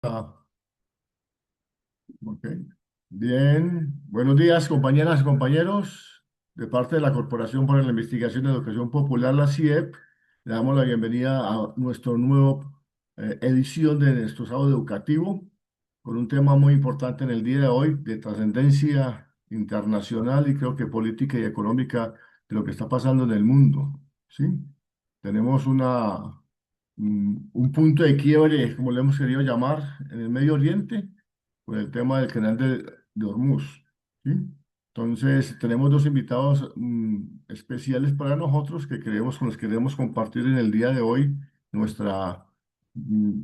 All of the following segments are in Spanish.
Ah, ok. Bien, buenos días compañeras y compañeros. De parte de la Corporación para la Investigación y Educación Popular, la CIEP, le damos la bienvenida a nuestro nuevo edición de nuestro sábado educativo con un tema muy importante en el día de hoy de trascendencia internacional y creo que política y económica de lo que está pasando en el mundo. ¿Sí? Tenemos un punto de quiebre, como le hemos querido llamar, en el Medio Oriente con el tema del canal de Hormuz. ¿Sí? Entonces, tenemos dos invitados especiales para nosotros que queremos, con los que queremos compartir en el día de hoy nuestra, mm,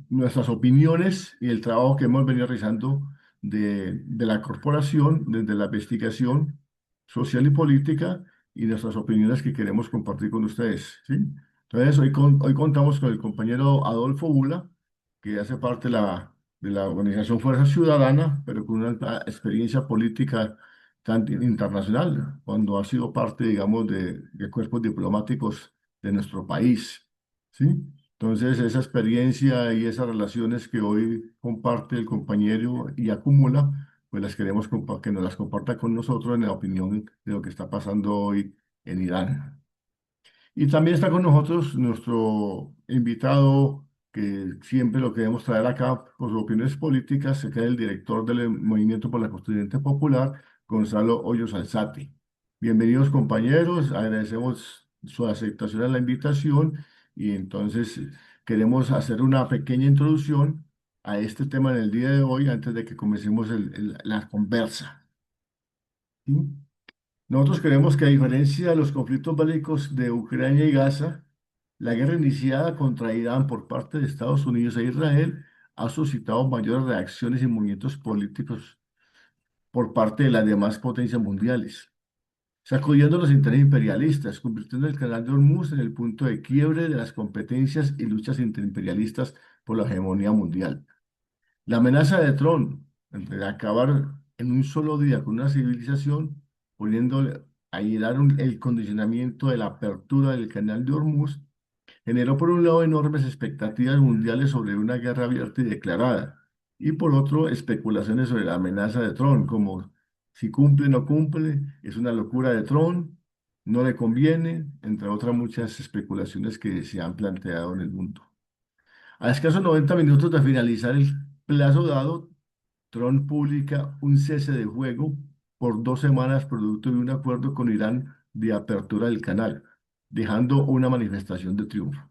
nuestras opiniones y el trabajo que hemos venido realizando de la corporación desde la investigación social y política y nuestras opiniones que queremos compartir con ustedes. ¿Sí? Entonces, hoy contamos con el compañero Adolfo Bula, que hace parte de la organización Fuerza Ciudadana, pero con una alta experiencia política tanto internacional, cuando ha sido parte, digamos, de cuerpos diplomáticos de nuestro país. ¿Sí? Entonces, esa experiencia y esas relaciones que hoy comparte el compañero y acumula, pues las queremos que nos las comparta con nosotros en la opinión de lo que está pasando hoy en Irán. Y también está con nosotros nuestro invitado, que siempre lo queremos traer acá por sus opiniones políticas, que es el director del Movimiento por la Constituyente Popular, Gonzalo Hoyos Alzate. Bienvenidos compañeros, agradecemos su aceptación a la invitación y entonces queremos hacer una pequeña introducción a este tema en el día de hoy antes de que comencemos la conversa. ¿Sí? Nosotros creemos que a diferencia de los conflictos bélicos de Ucrania y Gaza, la guerra iniciada contra Irán por parte de Estados Unidos e Israel ha suscitado mayores reacciones y movimientos políticos por parte de las demás potencias mundiales, sacudiendo los intereses imperialistas, convirtiendo el canal de Hormuz en el punto de quiebre de las competencias y luchas interimperialistas por la hegemonía mundial. La amenaza de Trump de acabar en un solo día con una civilización, poniéndole a Irán el condicionamiento de la apertura del canal de Hormuz, generó por un lado enormes expectativas mundiales sobre una guerra abierta y declarada, y por otro especulaciones sobre la amenaza de Trump, como si cumple o no cumple, es una locura de Trump, no le conviene, entre otras muchas especulaciones que se han planteado en el mundo. A escasos 90 minutos de finalizar el plazo dado, Trump publica un cese de fuego por 2 semanas producto de un acuerdo con Irán de apertura del canal, dejando una manifestación de triunfo.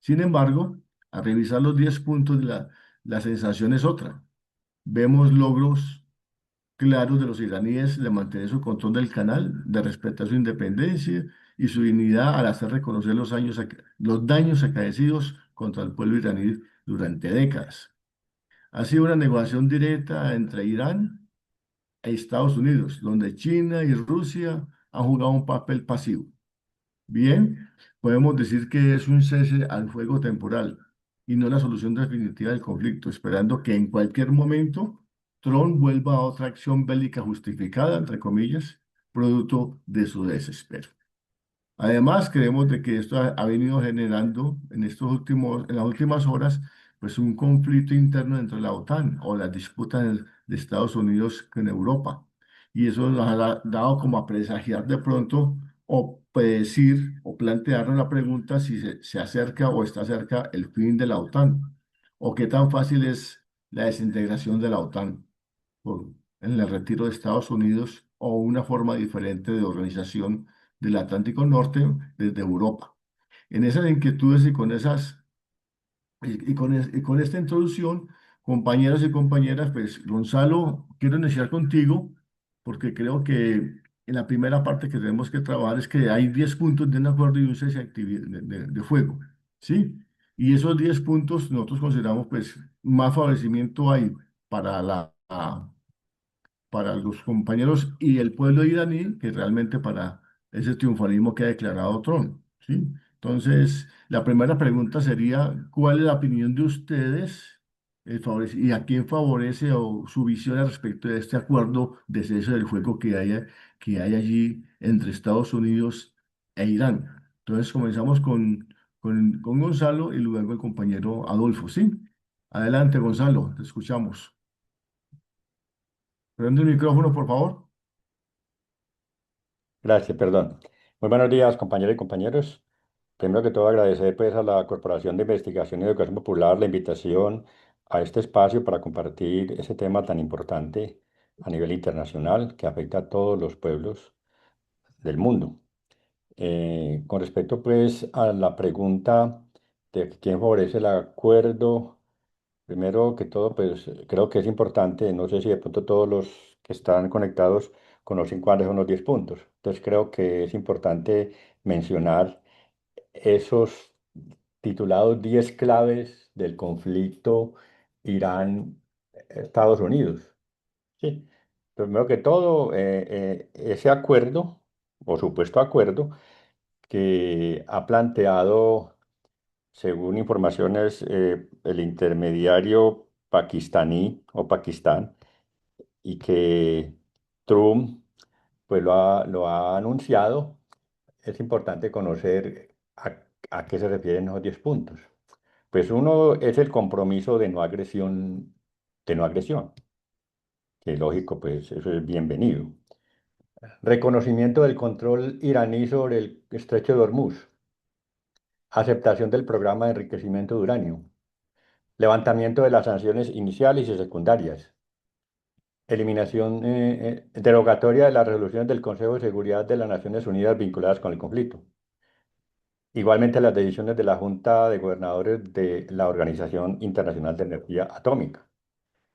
Sin embargo, al revisar los 10 puntos la sensación es otra. Vemos logros claros de los iraníes de mantener su control del canal, de respetar su independencia y su dignidad al hacer reconocer los daños acaecidos contra el pueblo iraní durante décadas. Ha sido una negociación directa entre Irán e Estados Unidos, donde China y Rusia han jugado un papel pasivo. Bien, podemos decir que es un cese al fuego temporal y no la solución definitiva del conflicto, esperando que en cualquier momento Trump vuelva a otra acción bélica justificada, entre comillas, producto de su desespero. Además, creemos de que esto ha venido generando en las últimas horas, pues un conflicto interno dentro de la OTAN o las disputas de Estados Unidos con Europa. Y eso nos ha dado como a presagiar de pronto o predecir o plantearnos la pregunta si se acerca o está cerca el fin de la OTAN o qué tan fácil es la desintegración de la OTAN por- en el retiro de Estados Unidos o una forma diferente de organización del Atlántico Norte desde Europa. En esas inquietudes y con y con esta introducción, compañeros y compañeras, pues Gonzalo, quiero iniciar contigo porque creo que en la primera parte que tenemos que trabajar es que hay 10 puntos de un acuerdo y un cese de fuego, ¿sí? Y esos 10 puntos nosotros consideramos pues más favorecimiento hay para para los compañeros y el pueblo iraní que realmente para ese triunfalismo que ha declarado Trump, ¿sí? Entonces, la primera pregunta sería, ¿cuál es la opinión de ustedes y a quién favorece o su visión al respecto de este acuerdo de cese del fuego que hay allí entre Estados Unidos e Irán? Entonces, comenzamos con Gonzalo y luego el compañero Adolfo, ¿sí? Adelante, Gonzalo, te escuchamos. Prende el micrófono, por favor. Gracias, perdón. Muy buenos días, compañeras y compañeros. Primero que todo, agradecer pues a la Corporación de Investigación y Educación Popular la invitación a este espacio para compartir ese tema tan importante a nivel internacional que afecta a todos los pueblos del mundo. Con respecto pues a la pregunta de quién favorece el acuerdo, primero que todo pues creo que es importante, no sé si de pronto todos los que están conectados conocen cuáles son los 10 puntos. Entonces creo que es importante mencionar esos titulados 10 claves del conflicto Irán-Estados Unidos. Sí. Primero que todo, ese acuerdo, o supuesto acuerdo, que ha planteado, según informaciones, el intermediario pakistaní o Pakistán, y que Trump pues lo ha anunciado, es importante conocer a qué se refieren esos 10 puntos. Pues uno es el compromiso de no agresión, que lógico, pues eso es bienvenido. Reconocimiento del control iraní sobre el estrecho de Hormuz. Aceptación del programa de enriquecimiento de uranio. Levantamiento de las sanciones iniciales y secundarias. Eliminación derogatoria de las resoluciones del Consejo de Seguridad de las Naciones Unidas vinculadas con el conflicto. Igualmente las decisiones de la Junta de Gobernadores de la Organización Internacional de Energía Atómica.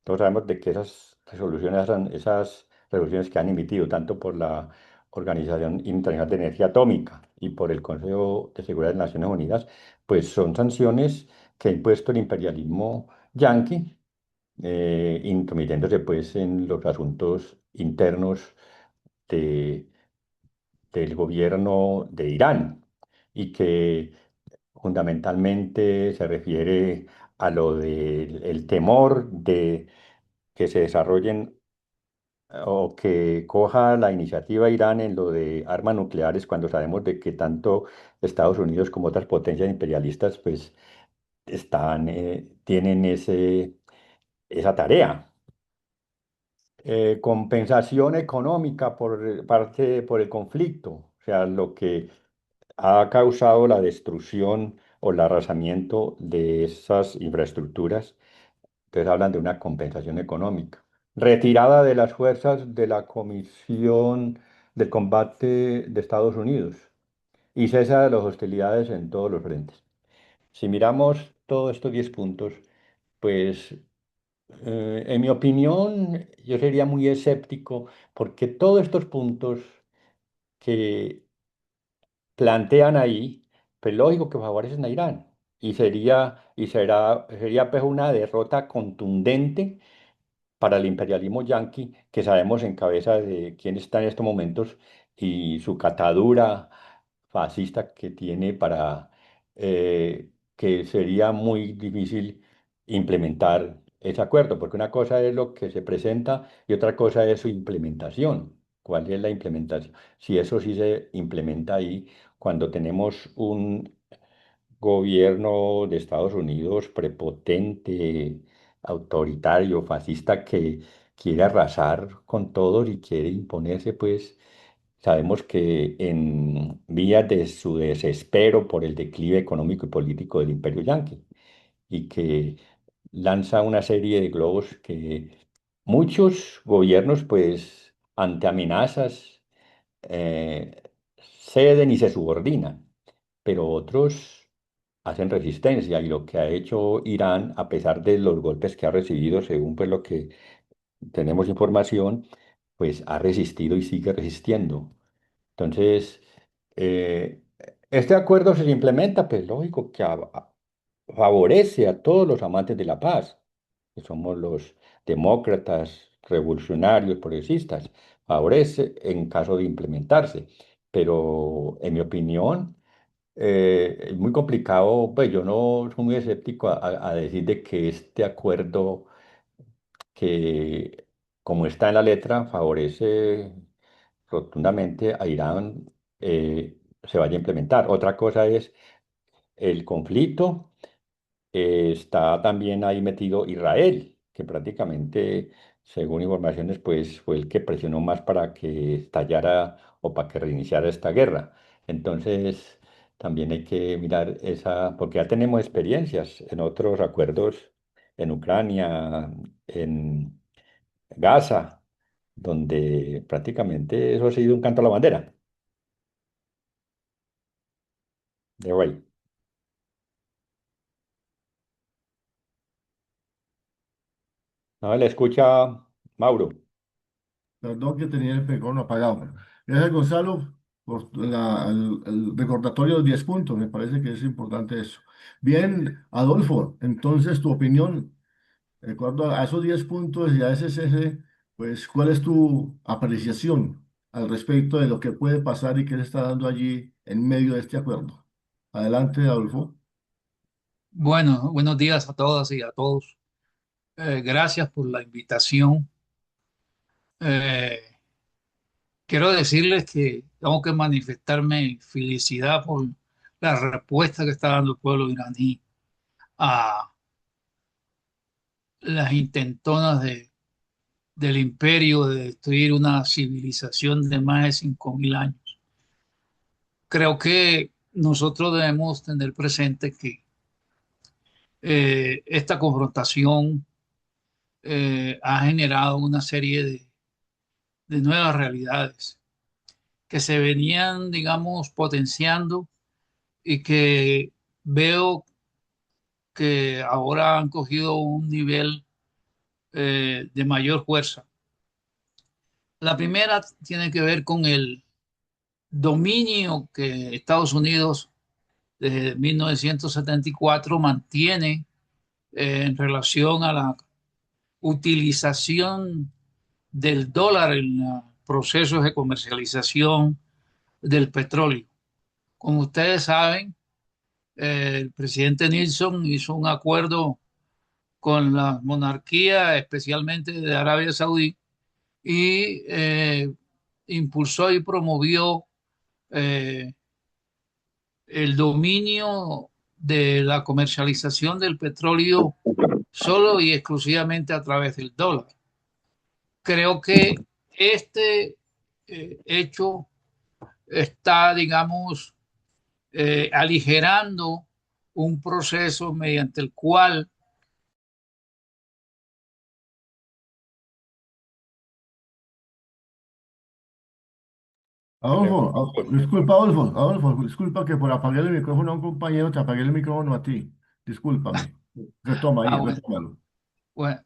Todos sabemos de que esas resoluciones, esas resoluciones que han emitido tanto por la Organización Internacional de Energía Atómica y por el Consejo de Seguridad de las Naciones Unidas, pues son sanciones que ha impuesto el imperialismo yanqui, intrometiéndose pues en los asuntos internos de- del gobierno de Irán, y que fundamentalmente se refiere a lo del el temor de que se desarrollen o que coja la iniciativa Irán en lo de armas nucleares, cuando sabemos de que tanto Estados Unidos como otras potencias imperialistas pues tienen esa tarea. Compensación económica por el conflicto, o sea, lo que ha causado la destrucción o el arrasamiento de esas infraestructuras. Entonces hablan de una compensación económica. Retirada de las fuerzas de la Comisión del Combate de Estados Unidos y cesa de las hostilidades en todos los frentes. Si miramos todos estos 10 puntos, pues en mi opinión yo sería muy escéptico, porque todos estos puntos que plantean ahí, pues lógico que favorecen a Irán. Sería pues una derrota contundente para el imperialismo yanqui, que sabemos en cabeza de quién está en estos momentos, y su catadura fascista que tiene, que sería muy difícil implementar ese acuerdo, porque una cosa es lo que se presenta y otra cosa es su implementación. ¿Cuál es la implementación? Si eso sí se implementa ahí, cuando tenemos un gobierno de Estados Unidos prepotente, autoritario, fascista, que quiere arrasar con todos y quiere imponerse, pues sabemos que en vías de su desespero por el declive económico y político del imperio yanqui, y que lanza una serie de globos que muchos gobiernos, pues ante amenazas, eh, ceden y se subordinan, pero otros hacen resistencia, y lo que ha hecho Irán, a pesar de los golpes que ha recibido, según pues lo que tenemos información, pues ha resistido y sigue resistiendo. Entonces, eh, este acuerdo se implementa, pues lógico que favorece a todos los amantes de la paz, que somos los demócratas, revolucionarios, progresistas, favorece en caso de implementarse. Pero en mi opinión, es muy complicado, pues yo no soy muy escéptico a decir de que este acuerdo, que como está en la letra, favorece rotundamente a Irán, se vaya a implementar. Otra cosa es el conflicto. Está también ahí metido Israel, que prácticamente, según informaciones, pues fue el que presionó más para que estallara o para que reiniciara esta guerra. Entonces, también hay que mirar esa, porque ya tenemos experiencias en otros acuerdos en Ucrania, en Gaza, donde prácticamente eso ha sido un canto a la bandera de rey. ¿No le escucha, Mauro? Perdón que tenía el micrófono apagado. Gracias, Gonzalo, por el recordatorio de los 10 puntos. Me parece que es importante eso. Bien, Adolfo, entonces tu opinión, de acuerdo a esos 10 puntos y a ese cese, pues, ¿cuál es tu apreciación al respecto de lo que puede pasar y qué se está dando allí en medio de este acuerdo? Adelante, Adolfo. Bueno, buenos días a todas y a todos. Gracias por la invitación. Eh, Quiero decirles que tengo que manifestarme felicidad por la respuesta que está dando el pueblo iraní a las intentonas del imperio de destruir una civilización de más de 5.000 años. Creo que nosotros debemos tener presente que esta confrontación ha generado una serie de nuevas realidades que se venían, digamos, potenciando y que veo que ahora han cogido un nivel de mayor fuerza. La primera tiene que ver con el dominio que Estados Unidos desde 1974 mantiene en relación a la utilización del dólar en los procesos de comercialización del petróleo. Como ustedes saben, el presidente Nixon hizo un acuerdo con la monarquía, especialmente de Arabia Saudí, y impulsó y promovió eh, el dominio de la comercialización del petróleo solo y exclusivamente a través del dólar. Creo que este hecho está, digamos, aligerando un proceso mediante el cual Adolfo, disculpa, Adolfo, disculpa que por apagar el micrófono a un compañero te apagué el micrófono a ti. Discúlpame. Retoma ahí, bueno, retómalo. bueno,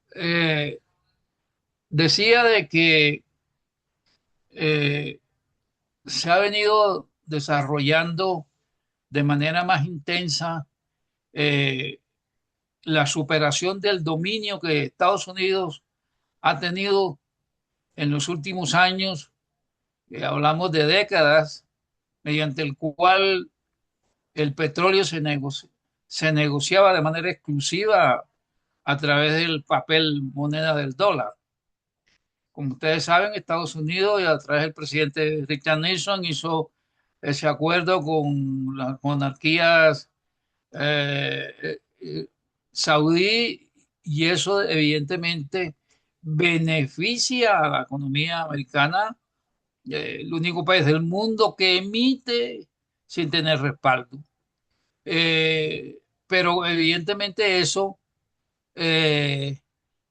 decía de que eh, se ha venido desarrollando de manera más intensa eh, la superación del dominio que Estados Unidos ha tenido en los últimos años, hablamos de décadas, mediante el cual el petróleo se negociaba de manera exclusiva a través del papel moneda del dólar. Como ustedes saben, Estados Unidos, y a través del presidente Richard Nixon, hizo ese acuerdo con las monarquías saudí, y eso evidentemente beneficia a la economía americana, el único país del mundo que emite sin tener respaldo. Pero evidentemente eso eh,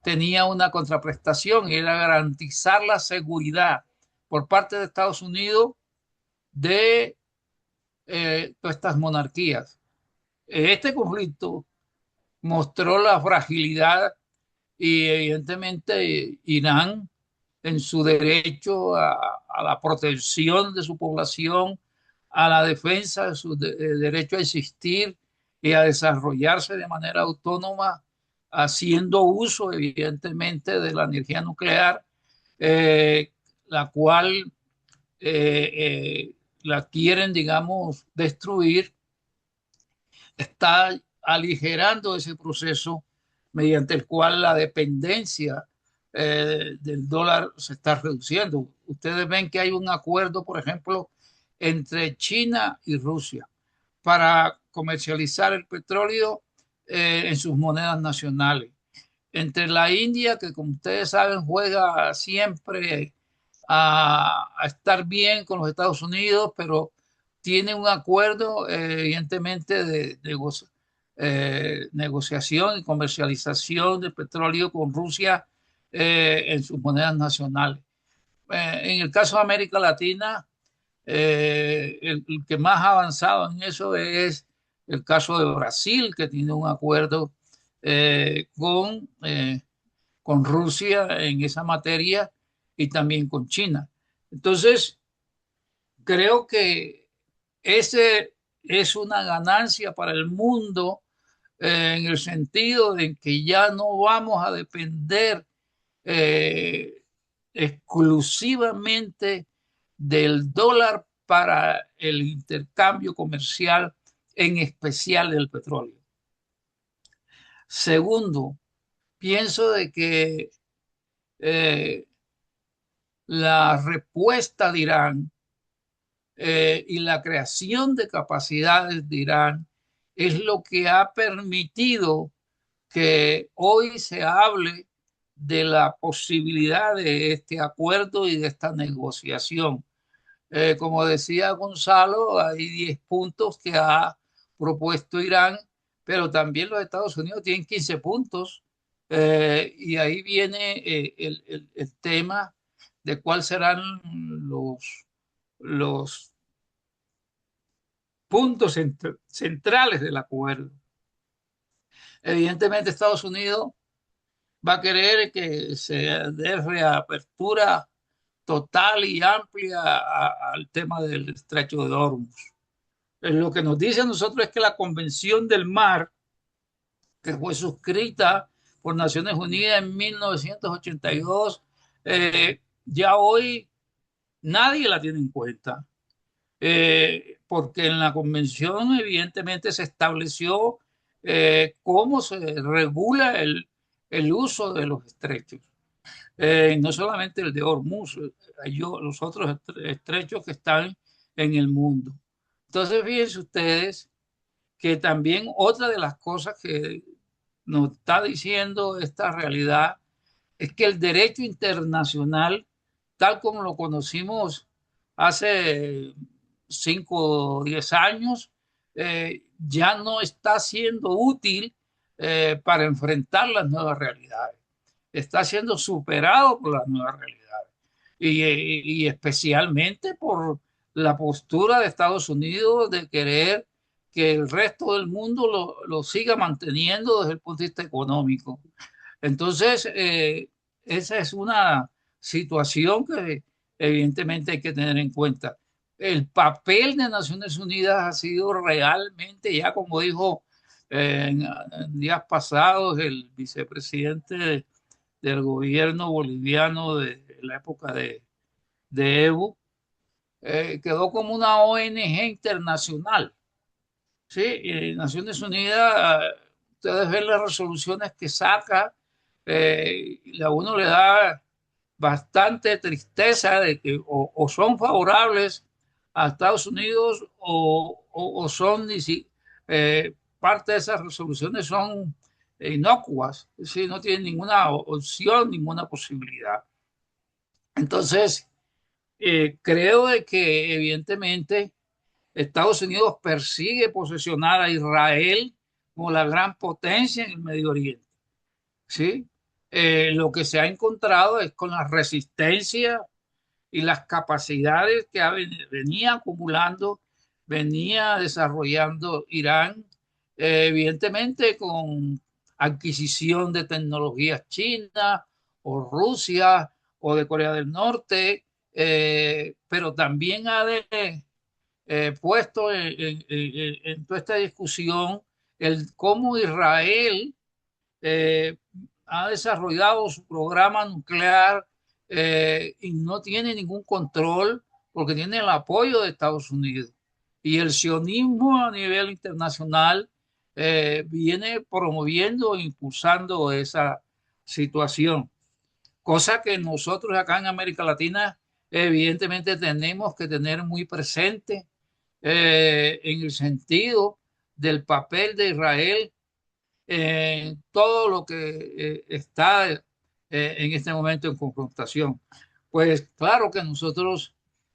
tenía una contraprestación y era garantizar la seguridad por parte de Estados Unidos de todas estas monarquías. Este conflicto mostró la fragilidad y evidentemente Irán en su derecho a la protección de su población, a la defensa de su derecho a existir y a desarrollarse de manera autónoma, haciendo uso evidentemente de la energía nuclear, eh, la cual la quieren, digamos, destruir, está aligerando ese proceso mediante el cual la dependencia del dólar se está reduciendo. Ustedes ven que hay un acuerdo, por ejemplo, entre China y Rusia, para comercializar el petróleo en sus monedas nacionales. Entre la India, que como ustedes saben juega siempre a estar bien con los Estados Unidos, pero tiene un acuerdo evidentemente de negociación y comercialización de petróleo con Rusia en sus monedas nacionales. En el caso de América Latina, el que más ha avanzado en eso es el caso de Brasil, que tiene un acuerdo con Rusia en esa materia y también con China. Entonces, creo que ese es una ganancia para el mundo en el sentido de que ya no vamos a depender eh, exclusivamente del dólar para el intercambio comercial, en especial del petróleo. Segundo, pienso de que eh, la respuesta de Irán y la creación de capacidades de Irán es lo que ha permitido que hoy se hable de la posibilidad de este acuerdo y de esta negociación. Como decía Gonzalo, hay 10 puntos que ha propuesto Irán, pero también los Estados Unidos tienen 15 puntos. Y ahí viene el tema de cuáles serán los puntos centrales del acuerdo. Evidentemente, Estados Unidos va a querer que se dé reapertura total y amplia al tema del estrecho de Hormuz. Lo que nos dice a nosotros es que la Convención del Mar, que fue suscrita por Naciones Unidas en 1982, ya hoy nadie la tiene en cuenta. Porque en la convención evidentemente se estableció cómo se regula el uso de los estrechos. No solamente el de Hormuz, hay los otros estrechos que están en el mundo. Entonces, fíjense ustedes que también otra de las cosas que nos está diciendo esta realidad es que el derecho internacional, tal como lo conocimos hace 5 o 10 años, ya no está siendo útil para enfrentar las nuevas realidades. Está siendo superado por las nuevas realidades y especialmente por la postura de Estados Unidos de querer que el resto del mundo lo siga manteniendo desde el punto de vista económico. Entonces, esa es una situación que evidentemente hay que tener en cuenta. El papel de Naciones Unidas ha sido realmente, ya como dijo en días pasados el vicepresidente del gobierno boliviano de la época de Evo, quedó como una ONG internacional. Sí, Naciones Unidas, ustedes ven las resoluciones que saca y a uno le da bastante tristeza de que o son favorables a Estados Unidos o son parte de esas resoluciones son inocuas, es decir, no tienen ninguna opción, ninguna posibilidad. Entonces, creo de que evidentemente Estados Unidos persigue posesionar a Israel como la gran potencia en el Medio Oriente. ¿Sí? Lo que se ha encontrado es con la resistencia y las capacidades que venía acumulando, venía desarrollando Irán, evidentemente con adquisición de tecnologías chinas o Rusia o de Corea del Norte, pero también ha puesto en toda esta discusión el cómo Israel eh, ha desarrollado su programa nuclear y no tiene ningún control porque tiene el apoyo de Estados Unidos. Y el sionismo a nivel internacional viene promoviendo e impulsando esa situación, cosa que nosotros acá en América Latina evidentemente tenemos que tener muy presente en el sentido del papel de Israel en todo lo que está en este momento en confrontación. Pues claro que nosotros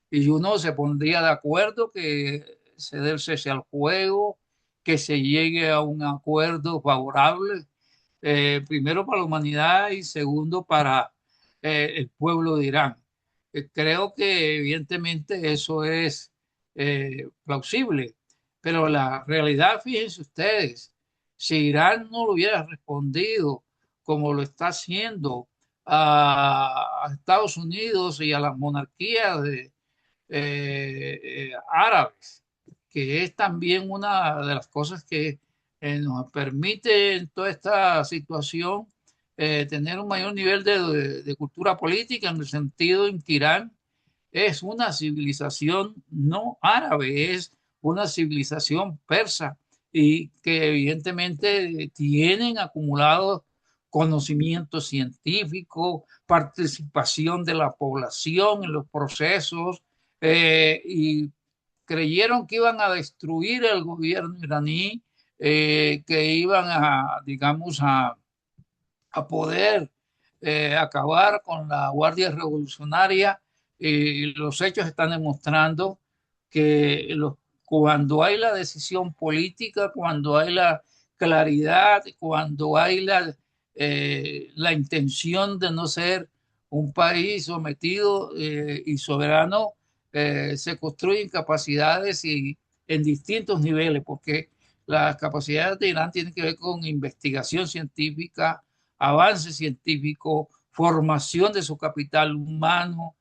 y uno se pondría de acuerdo que se dé el cese al fuego, que se llegue a un acuerdo favorable, primero para la humanidad y segundo para el pueblo de Irán. Creo que evidentemente eso es plausible, pero la realidad, fíjense ustedes, si Irán no lo hubiera respondido como lo está haciendo a Estados Unidos y a las monarquías árabes, que es también una de las cosas que nos permite en toda esta situación tener un mayor nivel de cultura política en el sentido en que Irán es una civilización no árabe, es una civilización persa y que evidentemente tienen acumulado conocimiento científico, participación de la población en los procesos y creyeron que iban a destruir el gobierno iraní, que iban a, digamos, a poder acabar con la Guardia Revolucionaria y los hechos están demostrando que cuando hay la decisión política, cuando hay la claridad, cuando hay la intención de no ser un país sometido y soberano, se construyen capacidades y en distintos niveles, porque las capacidades de Irán tienen que ver con investigación científica, avance científico, formación de su capital humano,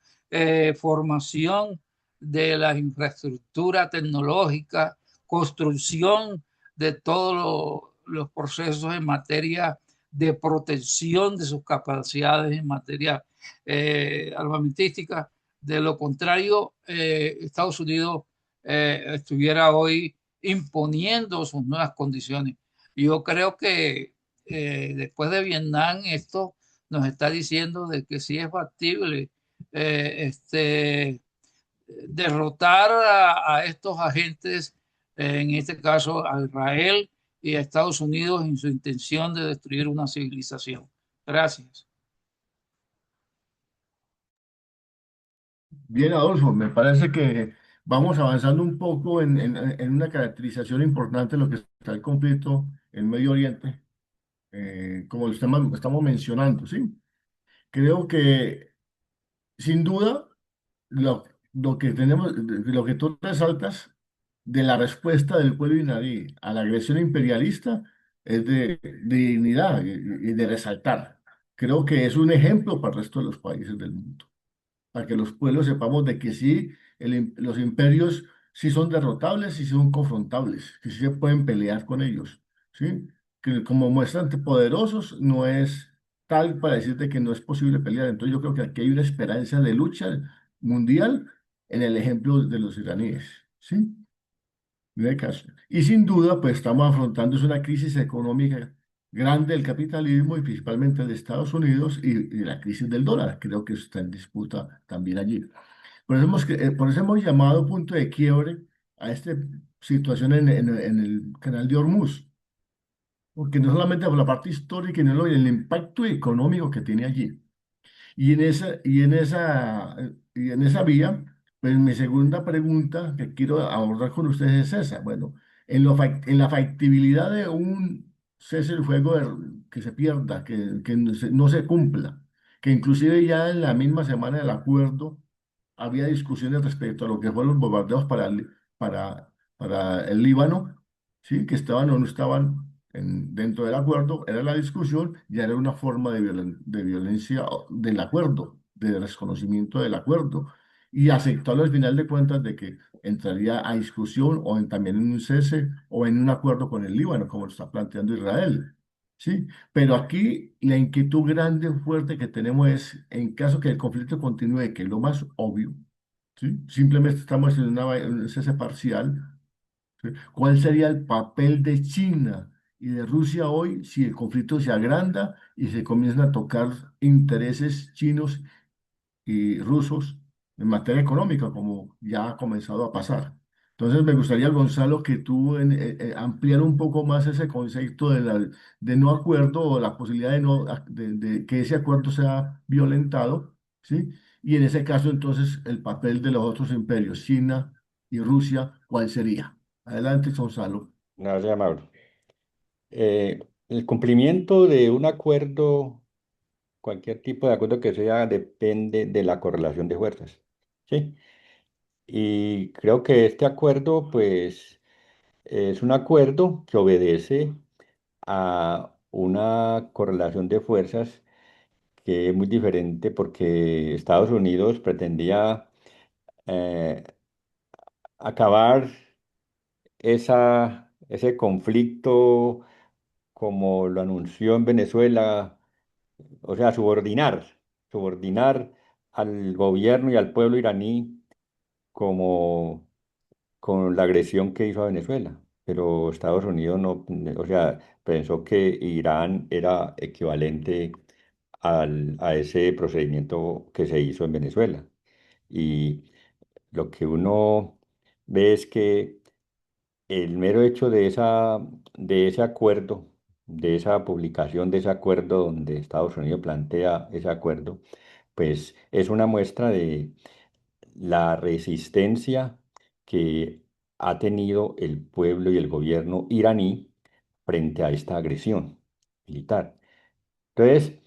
formación de la infraestructura tecnológica, construcción de todos los procesos en materia de protección de sus capacidades en materia armamentística. De lo contrario, Estados Unidos estuviera hoy imponiendo sus nuevas condiciones. Yo creo que después de Vietnam esto nos está diciendo de que sí es factible derrotar a estos agentes, en este caso a Israel y a Estados Unidos en su intención de destruir una civilización. Gracias. Bien, Adolfo, me parece que vamos avanzando un poco en una caracterización importante de lo que está el conflicto en Medio Oriente, como lo estamos mencionando, ¿sí? Creo que, sin duda, lo que tenemos, lo que tú resaltas de la respuesta del pueblo iraní a la agresión imperialista es de dignidad y de resaltar. Creo que es un ejemplo para el resto de los países del mundo, para que los pueblos sepamos de que sí, los imperios sí son derrotables y sí son confrontables, que sí se pueden pelear con ellos, ¿sí? Que como muestran poderosos no es tal para decirte que no es posible pelear. Entonces yo creo que aquí hay una esperanza de lucha mundial en el ejemplo de los iraníes, ¿sí? En el caso. Y sin duda, pues estamos afrontando es una crisis económica grande del capitalismo y principalmente de Estados Unidos y la crisis del dólar. Creo que eso está en disputa también allí. Por eso hemos llamado punto de quiebre a esta situación en el canal de Hormuz, porque no solamente por la parte histórica, sino el impacto económico que tiene allí. Y en esa vía, pues mi segunda pregunta que quiero abordar con ustedes es esa. Bueno, en la factibilidad de un cese el fuego que se pierda, que no se cumpla, que inclusive ya en la misma semana del acuerdo había discusiones respecto a lo que fueron los bombardeos para el Líbano, ¿sí? Que estaban o no estaban dentro del acuerdo, era la discusión, ya era una forma de violencia del acuerdo, de desconocimiento del acuerdo, y aceptarlo al final de cuentas de que entraría a discusión también en un cese o en un acuerdo con el Líbano, como lo está planteando Israel. ¿Sí? Pero aquí la inquietud grande, fuerte que tenemos es, en caso que el conflicto continúe, que es lo más obvio, ¿sí? Simplemente estamos en un cese parcial. ¿Sí? ¿Cuál sería el papel de China y de Rusia hoy si el conflicto se agranda y se comienzan a tocar intereses chinos y rusos en materia económica, como ya ha comenzado a pasar? Entonces me gustaría, Gonzalo, que tú ampliar un poco más ese concepto de no acuerdo o la posibilidad de, no, de que ese acuerdo sea violentado, ¿sí? Y en ese caso, entonces, el papel de los otros imperios, China y Rusia, ¿cuál sería? Adelante, Gonzalo. Gracias, Mauro. El cumplimiento de un acuerdo, cualquier tipo de acuerdo que sea, depende de la correlación de fuerzas. ¿Sí? Y creo que este acuerdo, pues, es un acuerdo que obedece a una correlación de fuerzas que es muy diferente porque Estados Unidos pretendía eh, acabar ese conflicto como lo anunció en Venezuela, o sea, subordinar al gobierno y al pueblo iraní como con la agresión que hizo a Venezuela. Pero Estados Unidos no, o sea, pensó que Irán era equivalente a ese procedimiento que se hizo en Venezuela. Y lo que uno ve es que el mero hecho de ese acuerdo, de esa publicación de ese acuerdo donde Estados Unidos plantea ese acuerdo, pues es una muestra de la resistencia que ha tenido el pueblo y el gobierno iraní frente a esta agresión militar. Entonces,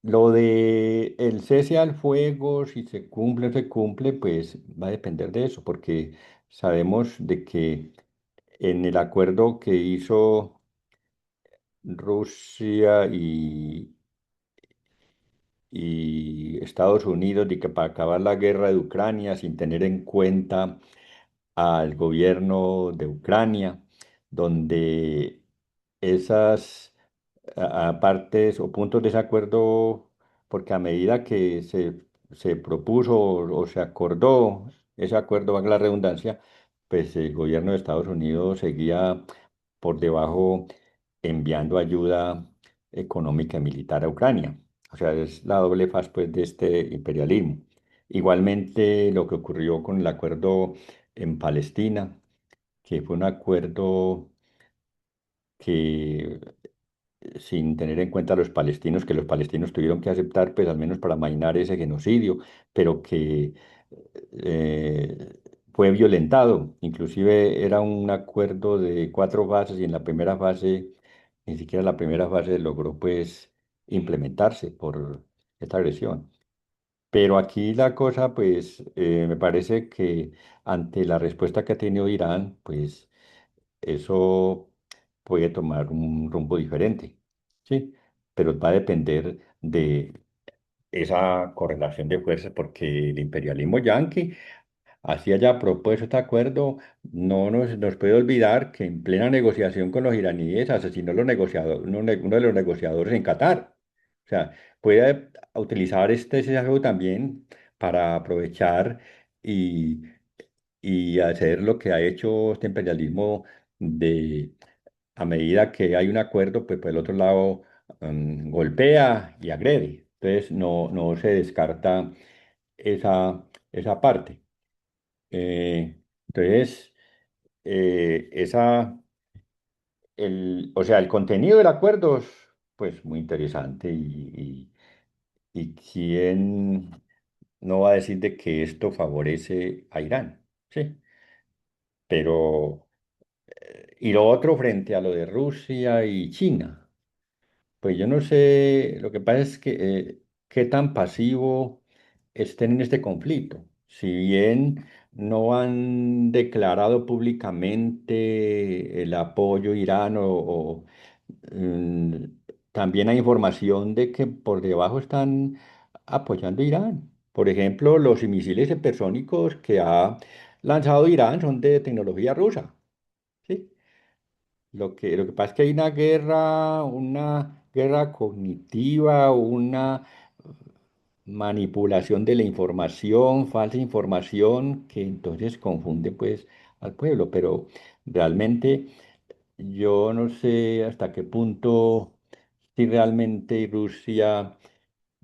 lo de el cese al fuego, si se cumple o se cumple, pues va a depender de eso, porque sabemos de que en el acuerdo que hizo Rusia y Estados Unidos de que para acabar la guerra de Ucrania sin tener en cuenta al gobierno de Ucrania, donde esas partes o puntos de ese acuerdo, porque a medida que se propuso o se acordó ese acuerdo, valga la redundancia, pues el gobierno de Estados Unidos seguía por debajo enviando ayuda económica y militar a Ucrania. O sea, es la doble faz pues, de este imperialismo. Igualmente lo que ocurrió con el acuerdo en Palestina, que fue un acuerdo que sin tener en cuenta a los palestinos, que los palestinos tuvieron que aceptar, pues al menos para amainar ese genocidio, pero que eh, fue violentado. Inclusive era un acuerdo de 4 fases y en la primera fase, ni siquiera la primera fase logró pues implementarse por esta agresión. Pero aquí la cosa, pues, me parece que ante la respuesta que ha tenido Irán, pues eso puede tomar un rumbo diferente, ¿sí? Pero va a depender de esa correlación de fuerzas, porque el imperialismo yanqui, así haya propuesto este acuerdo, no nos puede olvidar que en plena negociación con los iraníes asesinó a los negociadores, uno de los negociadores en Qatar. O sea, puede utilizar este sesgo también para aprovechar y, y hacer lo que ha hecho este imperialismo de, a medida que hay un acuerdo, pues por el otro lado golpea y agrede. Entonces no se descarta esa parte. Entonces, o sea, el contenido del acuerdo es pues muy interesante y quién no va a decir de que esto favorece a Irán, ¿sí? Pero, y lo otro frente a lo de Rusia y China, pues yo no sé, lo que pasa es que qué tan pasivo estén en este conflicto. Si bien no han declarado públicamente el apoyo a Irán mm, también hay información de que por debajo están apoyando a Irán. Por ejemplo, los misiles hipersónicos que ha lanzado Irán son de tecnología rusa. ¿Sí? Lo que pasa es que hay una guerra cognitiva, una manipulación de la información, falsa información, que entonces confunde pues al pueblo. Pero realmente yo no sé hasta qué punto si realmente Rusia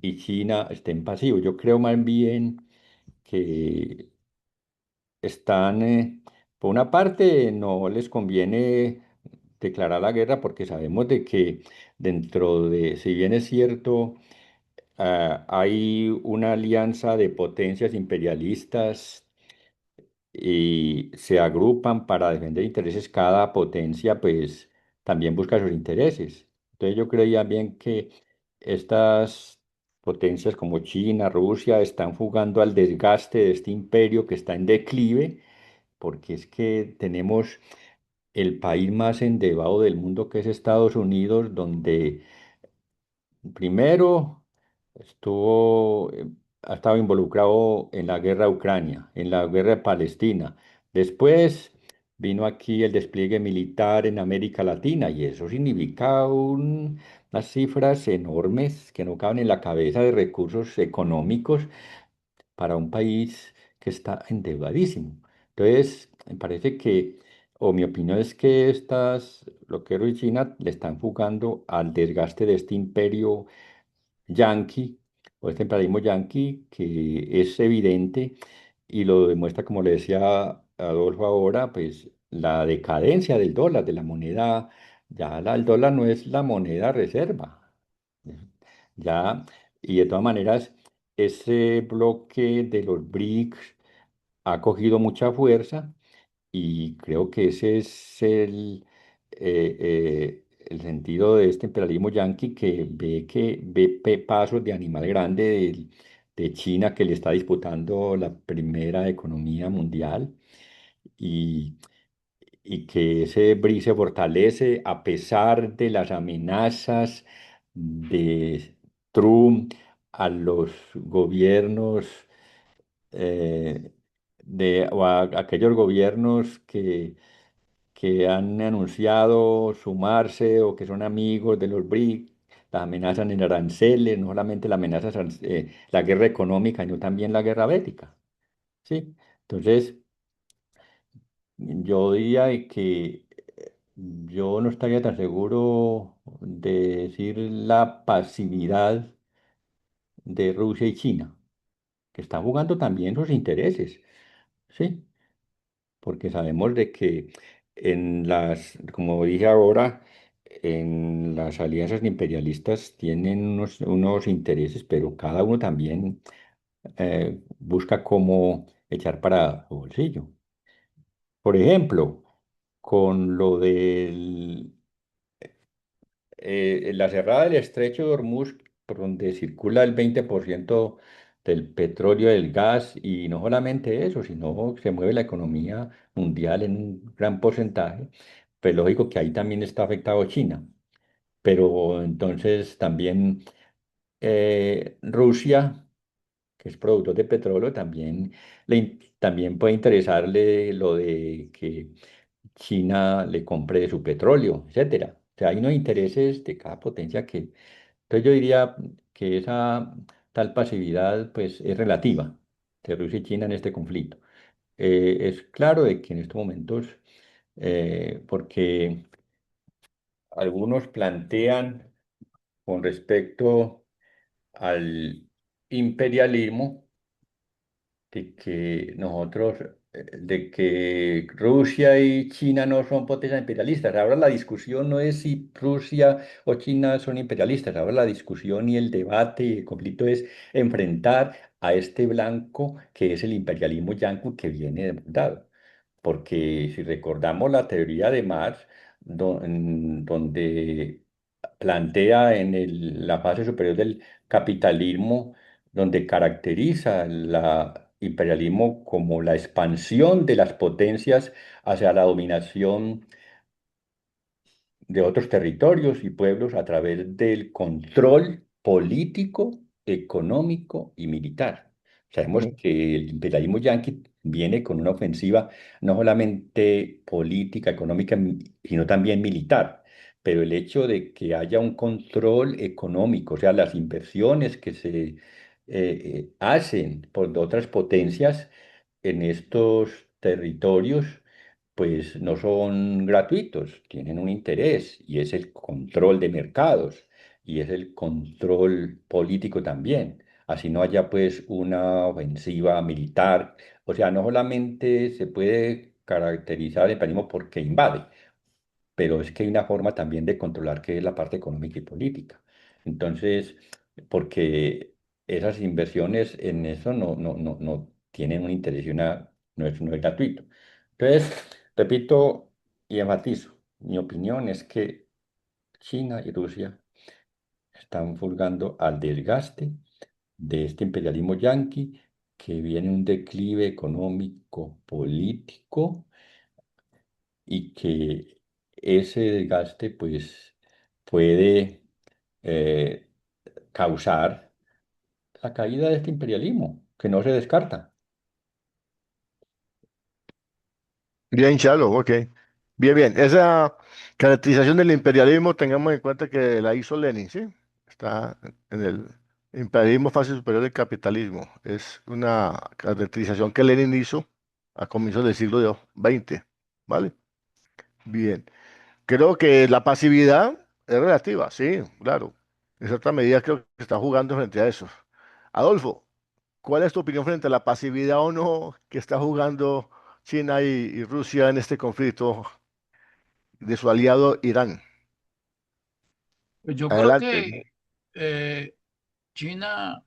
y China estén pasivos. Yo creo más bien que están por una parte, no les conviene declarar la guerra porque sabemos de que dentro de, si bien es cierto, hay una alianza de potencias imperialistas y se agrupan para defender intereses, cada potencia pues también busca sus intereses. Entonces yo creía bien que estas potencias como China, Rusia, están jugando al desgaste de este imperio que está en declive, porque es que tenemos el país más endeudado del mundo, que es Estados Unidos, donde primero ha estado involucrado en la guerra de Ucrania, en la guerra de Palestina. Después vino aquí el despliegue militar en América Latina y eso significa unas cifras enormes que no caben en la cabeza de recursos económicos para un país que está endeudadísimo. Entonces, me parece que, o mi opinión es que estas, lo que es China, le están jugando al desgaste de este imperio yanqui o este imperialismo yanqui que es evidente y lo demuestra, como le decía Adolfo ahora, pues la decadencia del dólar, de la moneda, ya el dólar no es la moneda reserva. Ya, y de todas maneras, ese bloque de los BRICS ha cogido mucha fuerza y creo que ese es el sentido de este imperialismo yanqui que ve pasos de animal grande de China que le está disputando la primera economía mundial y, y que ese BRICS se fortalece a pesar de las amenazas de Trump a los gobiernos eh, o a aquellos gobiernos que han anunciado sumarse o que son amigos de los BRICS, las amenazan en aranceles, no solamente la amenaza, la guerra económica, sino también la guerra bélica, ¿sí? Entonces, yo diría de que yo no estaría tan seguro de decir la pasividad de Rusia y China, que están jugando también sus intereses, ¿sí? Porque sabemos de que como dije ahora, en las alianzas imperialistas tienen unos intereses, pero cada uno también busca cómo echar para su bolsillo. Por ejemplo, con lo de la cerrada del estrecho de Hormuz, por donde circula el 20% del petróleo y del gas, y no solamente eso, sino se mueve la economía mundial en un gran porcentaje, pues lógico que ahí también está afectado China. Pero entonces también Rusia, que es productor de petróleo, también puede interesarle lo de que China le compre su petróleo, etcétera. O sea, hay unos intereses de cada potencia que, entonces yo diría que esa tal pasividad pues es relativa de Rusia y China en este conflicto. Es claro de que en estos momentos, porque algunos plantean con respecto al imperialismo, de que Rusia y China no son potencias imperialistas. Ahora la discusión no es si Rusia o China son imperialistas. Ahora la discusión y el debate y el conflicto es enfrentar a este blanco que es el imperialismo yanqui que viene de dado. Porque si recordamos la teoría de Marx, donde plantea en la fase superior del capitalismo, donde caracteriza el imperialismo como la expansión de las potencias hacia la dominación de otros territorios y pueblos a través del control político, económico y militar. Sabemos que el imperialismo yanqui viene con una ofensiva no solamente política, económica, sino también militar. Pero el hecho de que haya un control económico, o sea, las inversiones que se hacen por otras potencias en estos territorios, pues no son gratuitos, tienen un interés y es el control de mercados y es el control político también. Así no haya pues una ofensiva militar. O sea, no solamente se puede caracterizar el imperialismo porque invade, pero es que hay una forma también de controlar que es la parte económica y política. Entonces, porque esas inversiones en eso no tienen un interés y no es gratuito. Entonces, repito y enfatizo, mi opinión es que China y Rusia están fulgando al desgaste de este imperialismo yanqui que viene un declive económico, político y que ese desgaste pues puede eh, causar la caída de este imperialismo, que no se descarta. Bien, Chalo, ok. Bien, bien. Esa caracterización del imperialismo, tengamos en cuenta que la hizo Lenin, ¿sí? Está en el imperialismo fase superior del capitalismo. Es una caracterización que Lenin hizo a comienzos del siglo XX, ¿vale? Bien. Creo que la pasividad es relativa, sí, claro. En cierta medida creo que está jugando frente a eso. Adolfo, ¿cuál es tu opinión frente a la pasividad o no que está jugando China y Rusia en este conflicto de su aliado Irán? Pues yo creo Adelante. que eh, China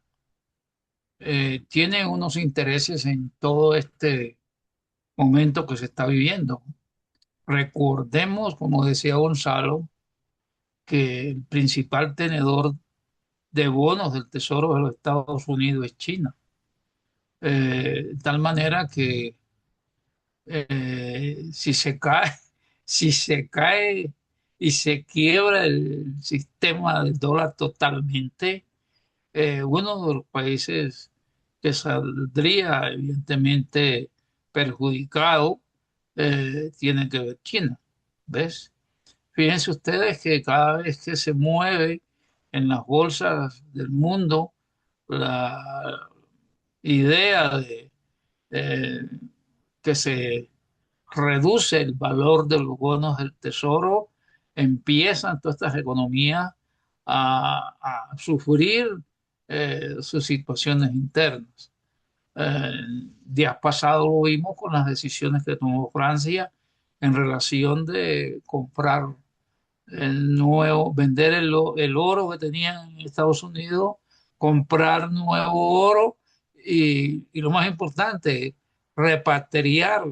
tiene unos intereses en todo este momento que se está viviendo. Recordemos, como decía Gonzalo, que el principal tenedor de bonos del Tesoro de los Estados Unidos es China. De tal manera que si se cae, si se cae y se quiebra el sistema del dólar totalmente, uno de los países que saldría evidentemente perjudicado tiene que ver China. ¿Ves? Fíjense ustedes que cada vez que se mueve en las bolsas del mundo la idea de eh, que se reduce el valor de los bonos del tesoro, empiezan todas estas economías a sufrir sus situaciones internas. Días pasados lo vimos con las decisiones que tomó Francia en relación de comprar vender el oro que tenían en Estados Unidos, comprar nuevo oro y lo más importante, repatriar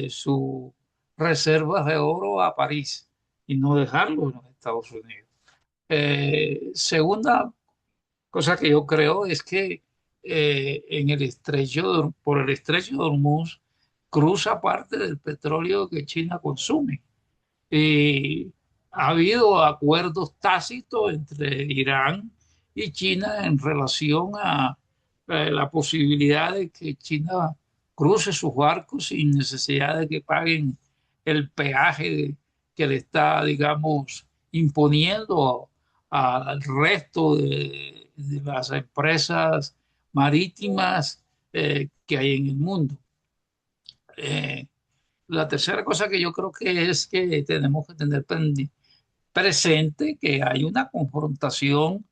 sus reservas de oro a París y no dejarlo en los Estados Unidos. Segunda cosa que yo creo es que por el estrecho de Hormuz cruza parte del petróleo que China consume. Y ha habido acuerdos tácitos entre Irán y China en relación a la posibilidad de que China cruce sus barcos sin necesidad de que paguen el peaje que le está, digamos, imponiendo al resto de las empresas marítimas que hay en el mundo. Eh, la tercera cosa que yo creo que es que tenemos que tener presente que hay una confrontación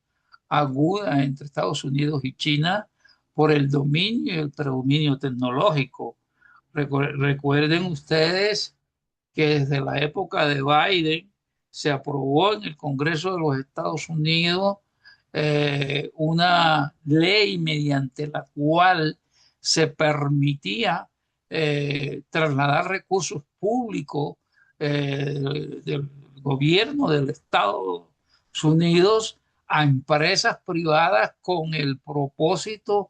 aguda entre Estados Unidos y China por el dominio y el predominio tecnológico. Recuerden ustedes que desde la época de Biden se aprobó en el Congreso de los Estados Unidos una ley mediante la cual se permitía trasladar recursos públicos del gobierno del Estados Unidos a empresas privadas con el propósito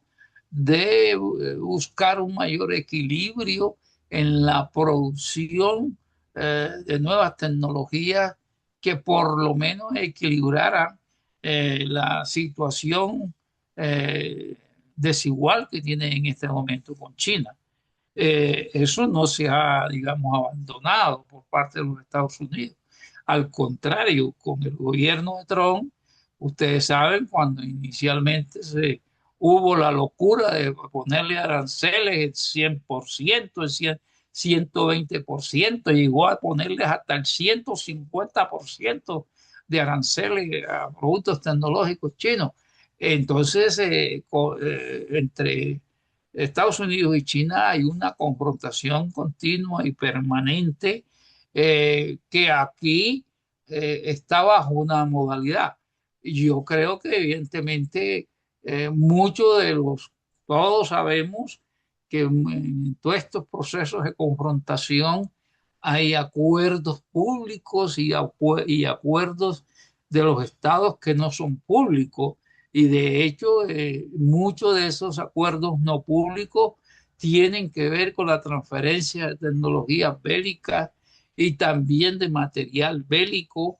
de buscar un mayor equilibrio en la producción de nuevas tecnologías que por lo menos equilibraran la situación eh, desigual que tiene en este momento con China. Eso no se ha, digamos, abandonado por parte de los Estados Unidos. Al contrario, con el gobierno de Trump, ustedes saben, cuando inicialmente hubo la locura de ponerle aranceles el 100%, el 120%, llegó a ponerles hasta el 150% de aranceles a productos tecnológicos chinos. Entonces, entre Estados Unidos y China hay una confrontación continua y permanente que aquí está bajo una modalidad. Yo creo que evidentemente muchos de los, todos sabemos que en todos estos procesos de confrontación hay acuerdos públicos y acuerdos de los estados que no son públicos. Y de hecho, muchos de esos acuerdos no públicos tienen que ver con la transferencia de tecnologías bélicas y también de material bélico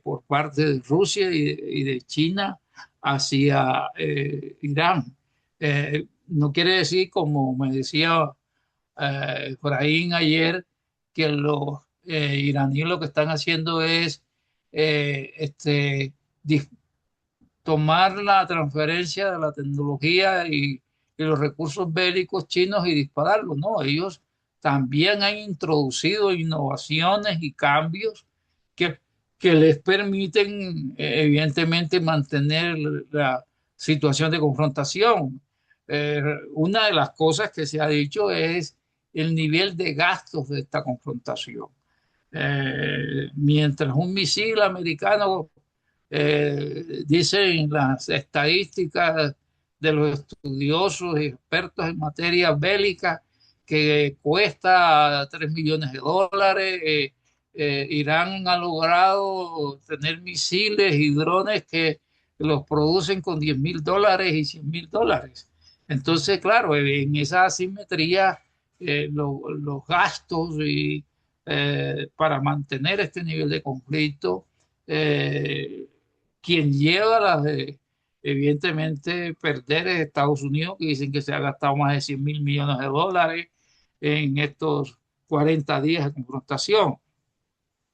por parte de Rusia y de China hacia Irán. No quiere decir, como me decía Efraín ayer, que los iraníes lo que están haciendo es dis- tomar la transferencia de la tecnología y los recursos bélicos chinos y dispararlos. No, ellos también han introducido innovaciones y cambios que, que les permiten, evidentemente, mantener la situación de confrontación. Eh, una de las cosas que se ha dicho es el nivel de gastos de esta confrontación. Mientras un misil americano, dicen las estadísticas de los estudiosos y expertos en materia bélica, que cuesta 3 millones de dólares. Irán ha logrado tener misiles y drones que los producen con 10.000 dólares y 100.000 dólares. Entonces, claro, en esa asimetría, los gastos para mantener este nivel de conflicto, eh, quien lleva evidentemente perder es Estados Unidos, que dicen que se ha gastado más de 100.000 millones de dólares en estos 40 días de confrontación.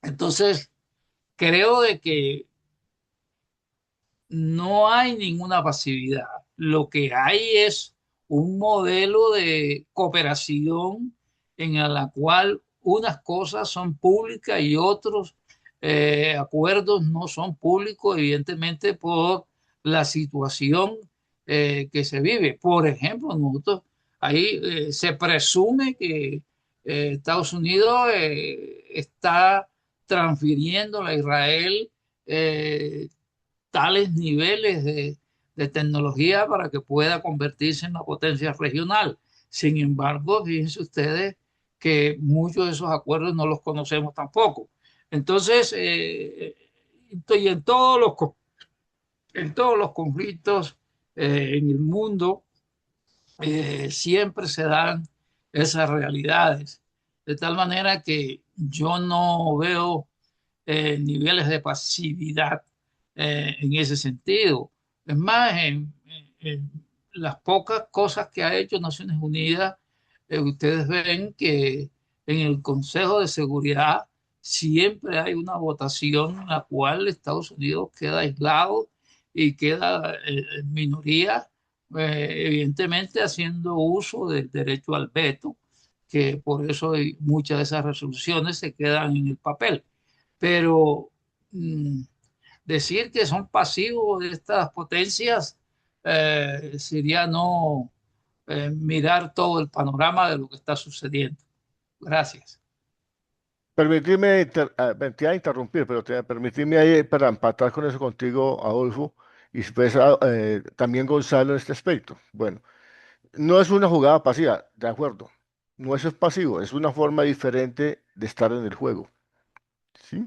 Entonces, creo de que no hay ninguna pasividad. Lo que hay es un modelo de cooperación en la cual unas cosas son públicas y otros acuerdos no son públicos, evidentemente por la situación que se vive. Por ejemplo, nosotros ahí se presume que Estados Unidos está transfiriendo a Israel tales niveles de tecnología para que pueda convertirse en una potencia regional. Sin embargo, fíjense ustedes que muchos de esos acuerdos no los conocemos tampoco. Entonces, y en todos los conflictos en el mundo, siempre se dan esas realidades. De tal manera que yo no veo niveles de pasividad en ese sentido. Es más, en las pocas cosas que ha hecho Naciones Unidas, ustedes ven que en el Consejo de Seguridad siempre hay una votación en la cual Estados Unidos queda aislado y queda en minoría, evidentemente haciendo uso del derecho al veto, que por eso muchas de esas resoluciones se quedan en el papel. Pero mm, decir que son pasivos de estas potencias sería no mirar todo el panorama de lo que está sucediendo. Gracias. Permitirme, te iba a interrumpir, pero permitirme ahí para empatar con eso contigo, Adolfo, y después también Gonzalo en este aspecto. Bueno, no es una jugada pasiva, de acuerdo. No eso es pasivo, es una forma diferente de estar en el juego, ¿sí?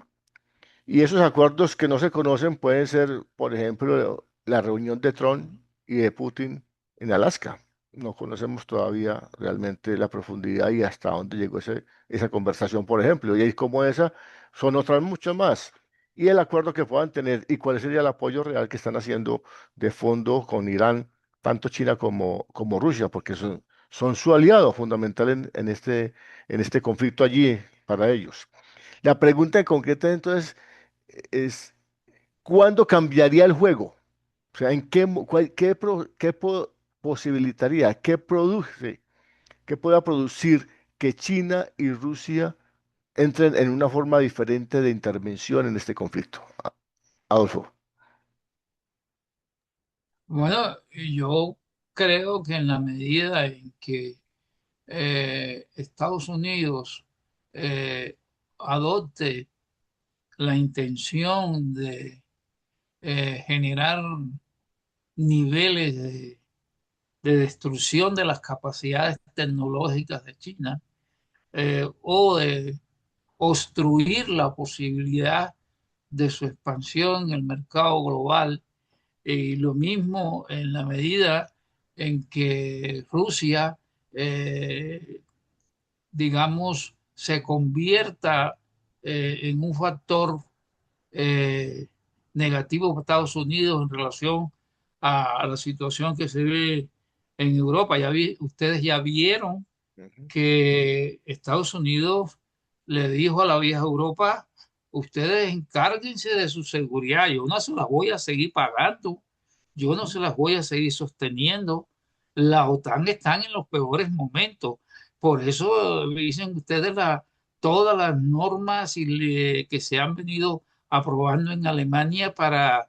Y esos acuerdos que no se conocen pueden ser, por ejemplo, la reunión de Trump y de Putin en Alaska. No conocemos todavía realmente la profundidad y hasta dónde llegó esa conversación, por ejemplo. Y ahí como esa, son otras muchas más. Y el acuerdo que puedan tener y cuál sería el apoyo real que están haciendo de fondo con Irán, tanto China como Rusia, porque son su aliado fundamental en este conflicto allí para ellos. La pregunta en concreto entonces es, ¿cuándo cambiaría el juego? O sea, ¿en qué, posibilitaría, qué produce, qué pueda producir que China y Rusia entren en una forma diferente de intervención en este conflicto? Adolfo. Bueno, yo creo que en la medida en que Estados Unidos eh, adopte la intención de generar niveles de destrucción de las capacidades tecnológicas de China, o de obstruir la posibilidad de su expansión en el mercado global. Y lo mismo en la medida en que Rusia, eh, digamos, se convierta en un factor eh, negativo para Estados Unidos en relación a la situación que se ve en Europa. Ustedes ya vieron Ujú. que Estados Unidos le dijo a la vieja Europa: ustedes encárguense de su seguridad, yo no se las voy a seguir pagando, yo no se las voy a seguir sosteniendo. La OTAN están en los peores momentos, por eso dicen ustedes todas las normas que se han venido aprobando en Alemania para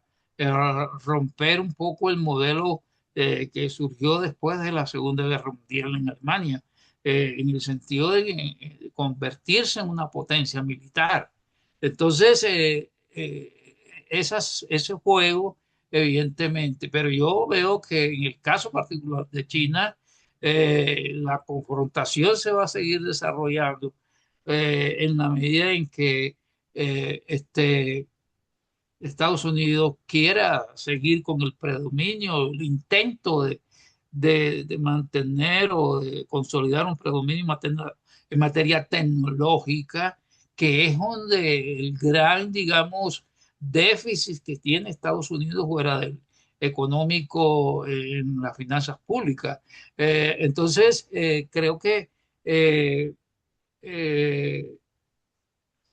romper un poco el modelo que surgió después de la Segunda Guerra Mundial en Alemania, en el sentido de convertirse en una potencia militar. Entonces, ese juego, evidentemente, pero yo veo que en el caso particular de China, la confrontación se va a seguir desarrollando en la medida en que Estados Unidos quiera seguir con el predominio, el intento de mantener o de consolidar un predominio en materia tecnológica, que es donde el gran, digamos, déficit que tiene Estados Unidos fuera del económico en las finanzas públicas. Entonces, creo que eh, eh,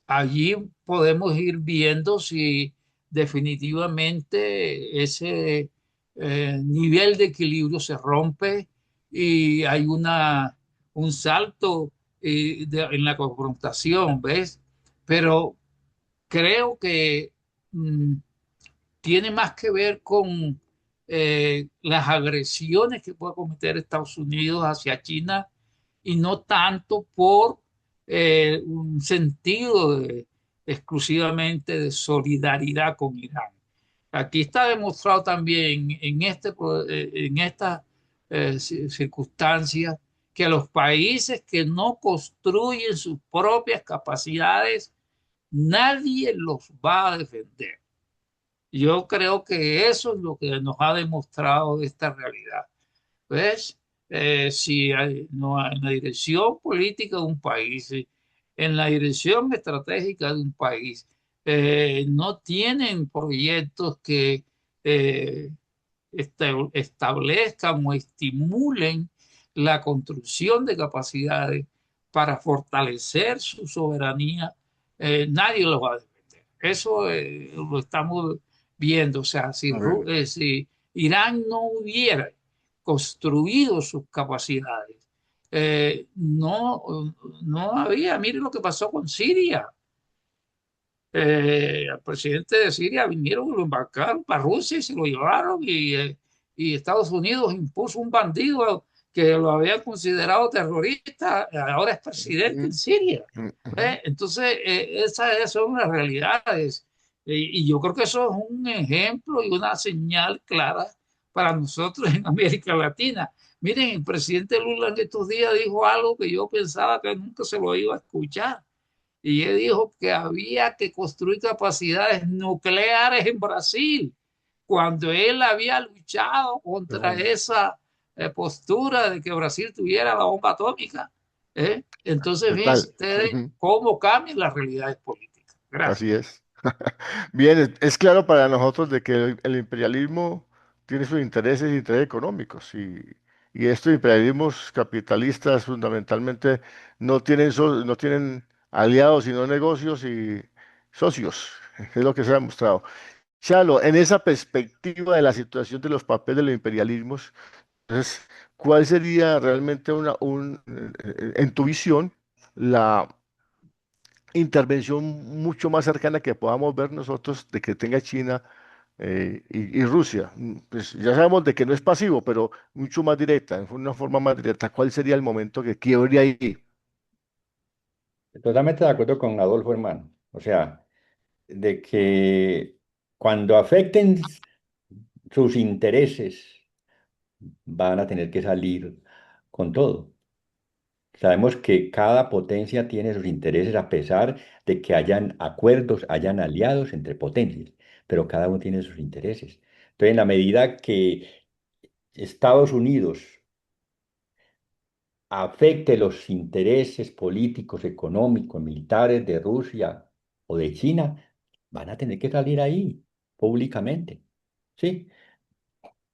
allí podemos ir viendo si definitivamente ese nivel de equilibrio se rompe y hay un salto en la confrontación, ¿ves? Pero creo que mm, tiene más que ver con las agresiones que puede cometer Estados Unidos hacia China y no tanto por un sentido exclusivamente de solidaridad con Irán. Aquí está demostrado también en estas circunstancias que los países que no construyen sus propias capacidades, nadie los va a defender. Yo creo que eso es lo que nos ha demostrado esta realidad. ¿Ves? Si no, en la dirección política de un país, en la dirección estratégica de un país, no tienen proyectos que eh, establezcan o estimulen la construcción de capacidades para fortalecer su soberanía, nadie los va a defender. Eso lo estamos viendo. O sea, A ver, si Irán no hubiera construido sus capacidades, no había, mire lo que pasó con Siria. Al presidente de Siria vinieron y lo embarcaron para Rusia y se lo llevaron, y Estados Unidos impuso un bandido que lo había considerado terrorista, ahora es presidente en ujú, Siria. ujú. Entonces, esas son las realidades. Y yo creo que eso es un ejemplo y una señal clara para nosotros en América Latina. Miren, el presidente Lula en estos días dijo algo que yo pensaba que nunca se lo iba a escuchar. Y él dijo que había que construir capacidades nucleares en Brasil, cuando él había luchado contra Ujú. esa postura de que Brasil tuviera la bomba atómica. Entonces, fíjense Total. ustedes Ujú. cómo cambian las realidades políticas. Gracias. Así es. Bien, es claro para nosotros de que el imperialismo tiene sus intereses y intereses económicos y estos imperialismos capitalistas fundamentalmente no tienen aliados sino negocios y socios, es lo que se ha demostrado. Chalo, en esa perspectiva de la situación de los papeles de los imperialismos, entonces, ¿cuál sería realmente en tu visión, la intervención mucho más cercana que podamos ver nosotros de que tenga China y Rusia. Pues ya sabemos de que no es pasivo, pero mucho más directa, de una forma más directa. ¿Cuál sería el momento que quiebre ahí? Totalmente de acuerdo con Adolfo, hermano. O sea, de que cuando afecten sus intereses, van a tener que salir con todo. Sabemos que cada potencia tiene sus intereses a pesar de que hayan acuerdos, hayan aliados entre potencias, pero cada uno tiene sus intereses. Entonces, en la medida que Estados Unidos afecte los intereses políticos, económicos, militares de Rusia o de China, van a tener que salir ahí públicamente. ¿Sí?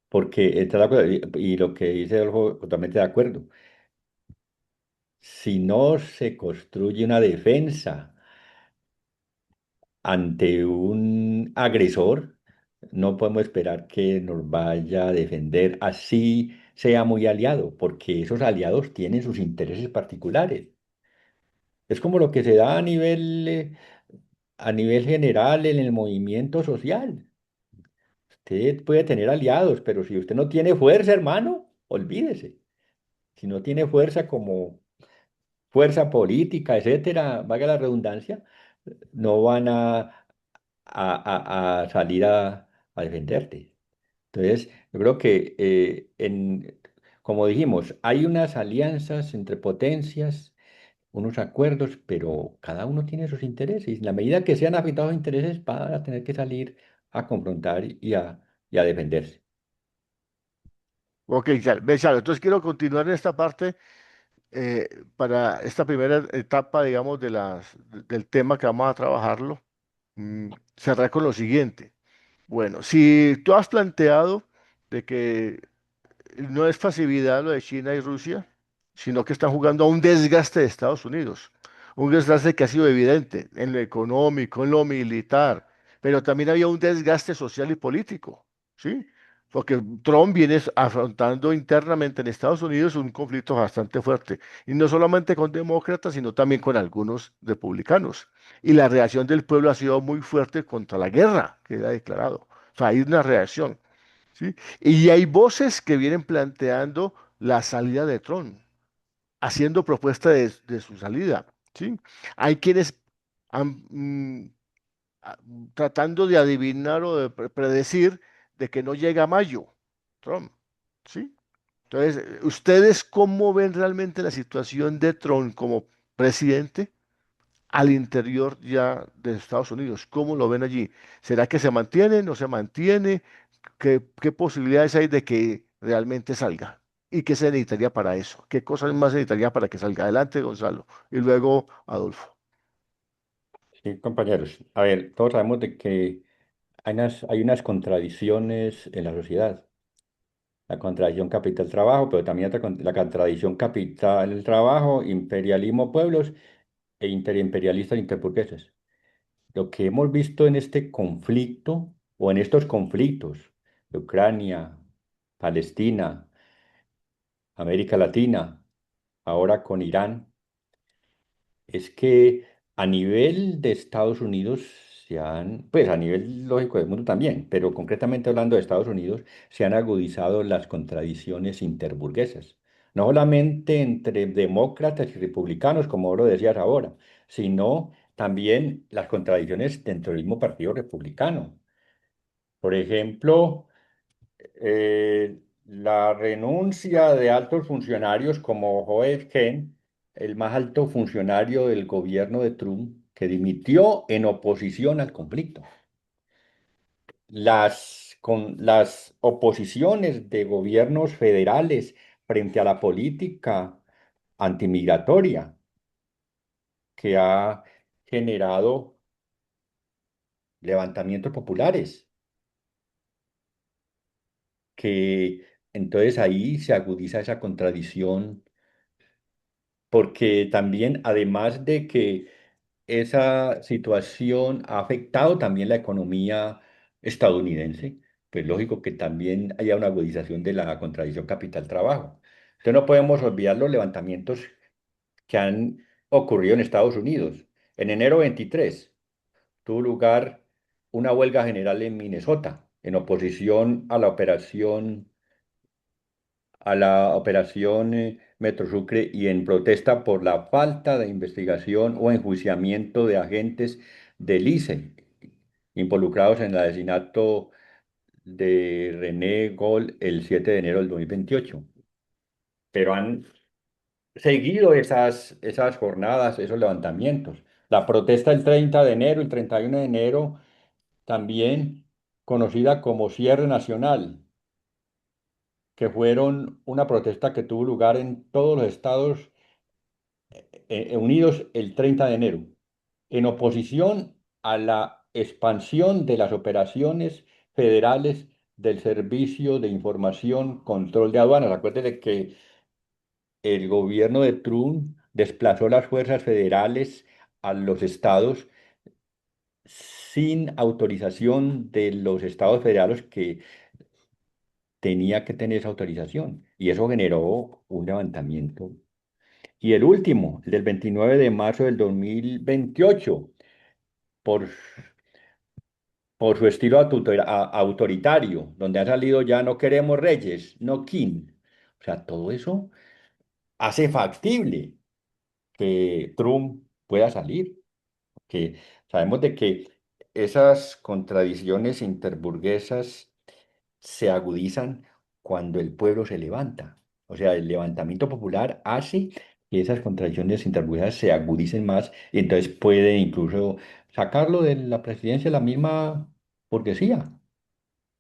Porque está de acuerdo, y lo que dice Adolfo, totalmente de acuerdo. Si no se construye una defensa ante un agresor, no podemos esperar que nos vaya a defender así sea muy aliado, porque esos aliados tienen sus intereses particulares. Es como lo que se da a nivel general en el movimiento social. Usted puede tener aliados, pero si usted no tiene fuerza, hermano, olvídese. Si no tiene fuerza como fuerza política, etcétera, valga la redundancia, no van a salir a defenderte. Entonces, yo creo que, como dijimos, hay unas alianzas entre potencias, unos acuerdos, pero cada uno tiene sus intereses. Y en la medida que sean afectados intereses, van a tener que salir a confrontar y a defenderse. Ok, ya, ve, Chalo, entonces quiero continuar en esta parte para esta primera etapa, digamos, del tema que vamos a trabajarlo. Cerrar con lo siguiente. Bueno, si tú has planteado de que no es pasividad lo de China y Rusia, sino que están jugando a un desgaste de Estados Unidos. Un desgaste que ha sido evidente en lo económico, en lo militar, pero también había un desgaste social y político, ¿sí? Porque Trump viene afrontando internamente en Estados Unidos un conflicto bastante fuerte, y no solamente con demócratas, sino también con algunos republicanos. Y la reacción del pueblo ha sido muy fuerte contra la guerra que ha declarado. O sea, hay una reacción. ¿Sí? Y hay voces que vienen planteando la salida de Trump, haciendo propuesta de su salida. ¿Sí? Hay quienes han, a- tratando de adivinar o de predecir de que no llega a mayo, Trump. ¿Sí? Entonces, ¿ustedes cómo ven realmente la situación de Trump como presidente al interior ya de Estados Unidos? ¿Cómo lo ven allí? ¿Será que se mantiene, no se mantiene? ¿Qué posibilidades hay de que realmente salga? ¿Y qué se necesitaría para eso? ¿Qué cosas más se necesitaría para que salga adelante, Gonzalo? Y luego Adolfo. Sí, compañeros. A ver, todos sabemos de que hay unas contradicciones en la sociedad. La contradicción capital-trabajo, pero también la contradicción capital-trabajo, imperialismo-pueblos e imperialistas interburgueses. Lo que hemos visto en este conflicto o en estos conflictos de Ucrania, Palestina, América Latina, ahora con Irán, es que a nivel de Estados Unidos pues a nivel lógico del mundo también, pero concretamente hablando de Estados Unidos, se han agudizado las contradicciones interburguesas, no solamente entre demócratas y republicanos, como lo decías ahora, sino también las contradicciones dentro del mismo partido republicano. Por ejemplo, la renuncia de altos funcionarios como Joe Kent, el más alto funcionario del gobierno de Trump, que dimitió en oposición al conflicto. Con las oposiciones de gobiernos federales frente a la política antimigratoria que ha generado levantamientos populares, que entonces ahí se agudiza esa contradicción porque también, además de que esa situación ha afectado también la economía estadounidense, pues lógico que también haya una agudización de la contradicción capital-trabajo. Entonces no podemos olvidar los levantamientos que han ocurrido en Estados Unidos. En enero 23 tuvo lugar una huelga general en Minnesota, en oposición a la operación Metro Sucre y en protesta por la falta de investigación o enjuiciamiento de agentes del ICE involucrados en el asesinato de René Gol el 7 de enero del 2028. Pero han seguido esas jornadas, esos levantamientos. La protesta el 30 de enero, el 31 de enero, también conocida como Cierre Nacional, que fueron una protesta que tuvo lugar en todos los estados unidos el 30 de enero, en oposición a la expansión de las operaciones federales del Servicio de Información Control de Aduanas. Acuérdense que el gobierno de Trump desplazó las fuerzas federales a los estados sin autorización de los estados federales que tenía que tener esa autorización. Y eso generó un levantamiento. Y el último, el del 29 de marzo del 2028, por, por su estilo autoritario, donde ha salido ya no queremos reyes, no king. O sea, todo eso hace factible que Trump pueda salir, que sabemos de que esas contradicciones interburguesas se agudizan cuando el pueblo se levanta. O sea, el levantamiento popular hace que esas contradicciones interburguesas se agudicen más y entonces puede incluso sacarlo de la presidencia la misma burguesía.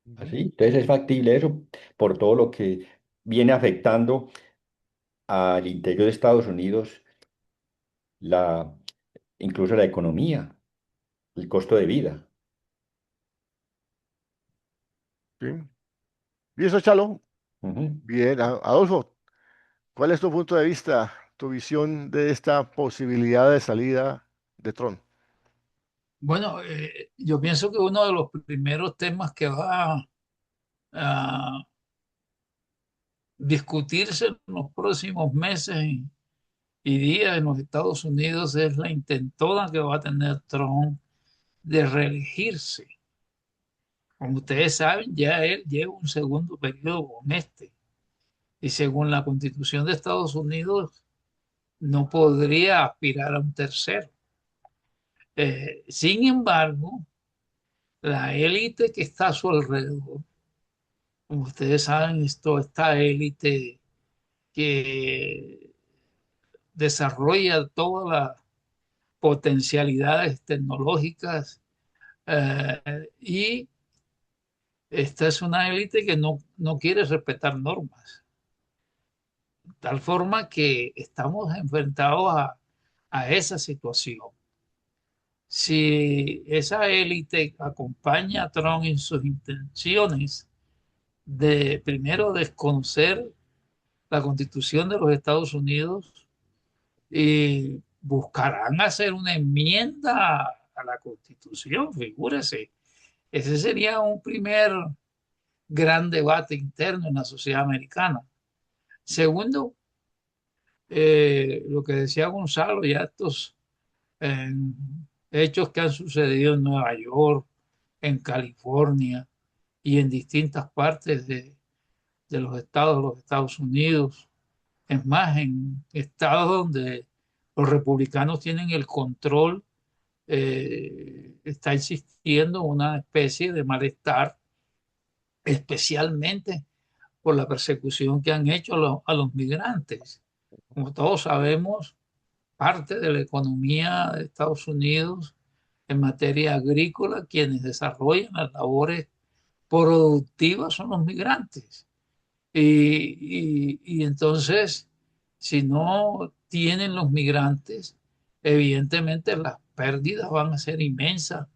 Ujú. Así, entonces es factible eso por todo lo que viene afectando al interior de Estados Unidos, la, incluso la economía, el costo de vida. Sí. ¿Y eso, Chalo? Ujú. Bien, Adolfo, ¿cuál es tu punto de vista, tu visión de esta posibilidad de salida de Trump? Bueno, yo pienso que uno de los primeros temas que va a discutirse en los próximos meses y días en los Estados Unidos es la intentona que va a tener Trump de reelegirse. Como ustedes saben, ya él lleva un segundo periodo con este. Y según la Constitución de Estados Unidos, no podría aspirar a un tercero. Sin embargo, la élite que está a su alrededor, como ustedes saben, esta élite que desarrolla todas las potencialidades tecnológicas y esta es una élite que no quiere respetar normas, de tal forma que estamos enfrentados a esa situación. Si esa élite acompaña a Trump en sus intenciones de primero desconocer la Constitución de los Estados Unidos y buscarán hacer una enmienda a la Constitución, figúrese. Ese sería un primer gran debate interno en la sociedad americana. Segundo, lo que decía Gonzalo, ya estos eh, hechos que han sucedido en Nueva York, en California y en distintas partes de los Estados Unidos. Es más, en estados donde los republicanos tienen el control, está existiendo una especie de malestar, especialmente por la persecución que han hecho a los migrantes. Como todos sabemos, parte de la economía de Estados Unidos en materia agrícola, quienes desarrollan las labores productivas son los migrantes. Y entonces, si no tienen los migrantes, evidentemente las pérdidas van a ser inmensas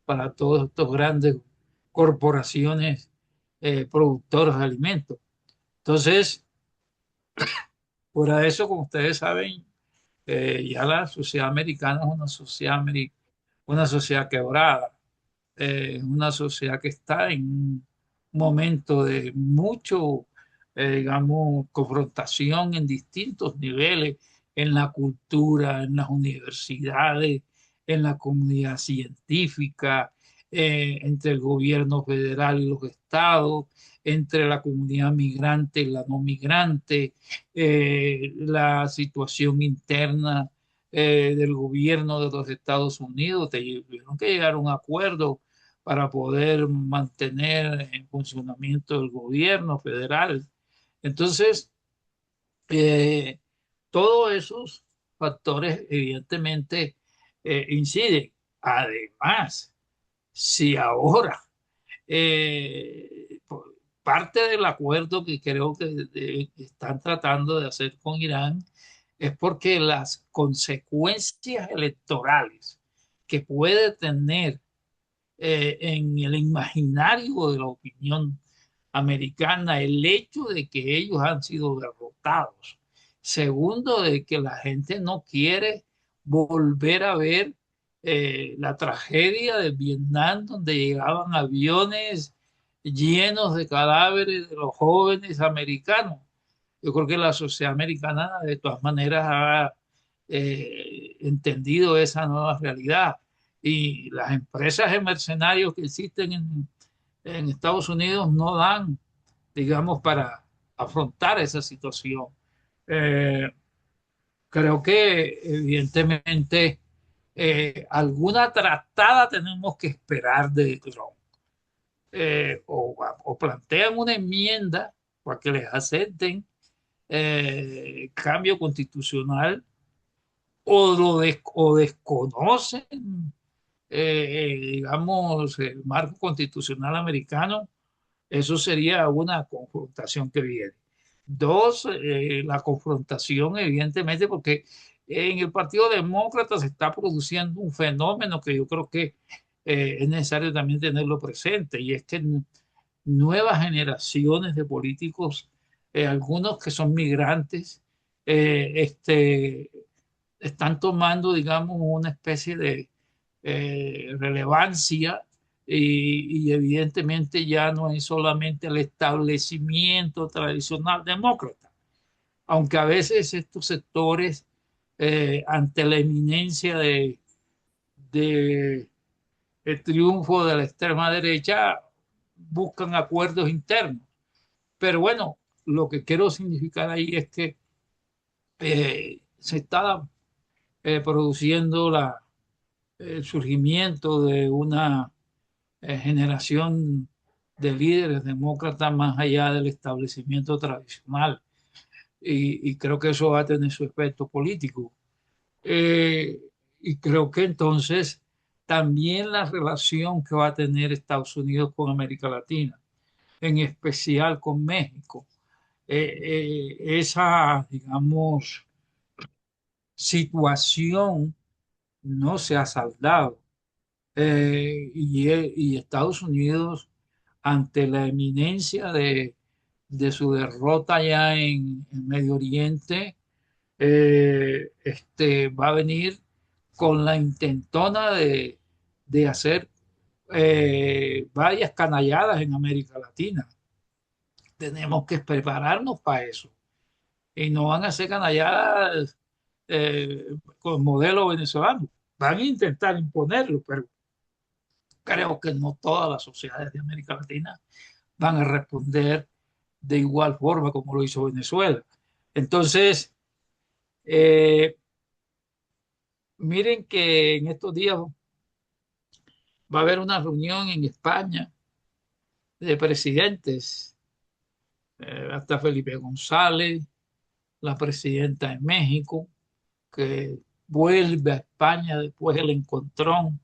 para todos estos grandes corporaciones productoras de alimentos. Entonces, por eso, como ustedes saben, ya la sociedad americana es una sociedad quebrada, una sociedad que está en un momento de mucho, digamos, confrontación en distintos niveles, en la cultura, en las universidades, en la comunidad científica, entre el gobierno federal y los estados, entre la comunidad migrante y la no migrante, la situación interna del gobierno de los Estados Unidos. Tuvieron que llegar a un acuerdo para poder mantener en funcionamiento el gobierno federal. Entonces, eh, todos esos factores evidentemente inciden. Además, si ahora parte del acuerdo que creo que están tratando de hacer con Irán es porque las consecuencias electorales que puede tener en el imaginario de la opinión americana el hecho de que ellos han sido derrotados. Segundo, de que la gente no quiere volver a ver la tragedia de Vietnam, donde llegaban aviones llenos de cadáveres de los jóvenes americanos. Yo creo que la sociedad americana de todas maneras ha entendido esa nueva realidad y las empresas de mercenarios que existen en Estados Unidos no dan, digamos, para afrontar esa situación. Eh, Creo que evidentemente alguna tratada tenemos que esperar de Trump. O plantean una enmienda para que les acepten cambio constitucional o desconocen, digamos, el marco constitucional americano. Eso sería una confrontación que viene. Dos, la confrontación, evidentemente, porque en el Partido Demócrata se está produciendo un fenómeno que yo creo que es necesario también tenerlo presente, y es que nuevas generaciones de políticos, algunos que son migrantes, están tomando, digamos, una especie de relevancia y evidentemente ya no es solamente el establecimiento tradicional demócrata, aunque a veces estos sectores, ante la inminencia de el triunfo de la extrema derecha, buscan acuerdos internos. Pero bueno, lo que quiero significar ahí es que se está produciendo el surgimiento de una generación de líderes demócratas más allá del establecimiento tradicional. Y creo que eso va a tener su efecto político. Eh, y creo que entonces también la relación que va a tener Estados Unidos con América Latina, en especial con México, esa, digamos, situación no se ha saldado. Y Estados Unidos, ante la eminencia de su derrota ya en Medio Oriente, va a venir con la intentona de hacer varias canalladas en América Latina. Tenemos que prepararnos para eso. Y no van a ser canalladas con modelo venezolano. Van a intentar imponerlo, pero creo que no todas las sociedades de América Latina van a responder de igual forma como lo hizo Venezuela. Entonces, eh, miren que en estos días va a haber una reunión en España de presidentes, hasta Felipe González, la presidenta de México, que vuelve a España después del encontrón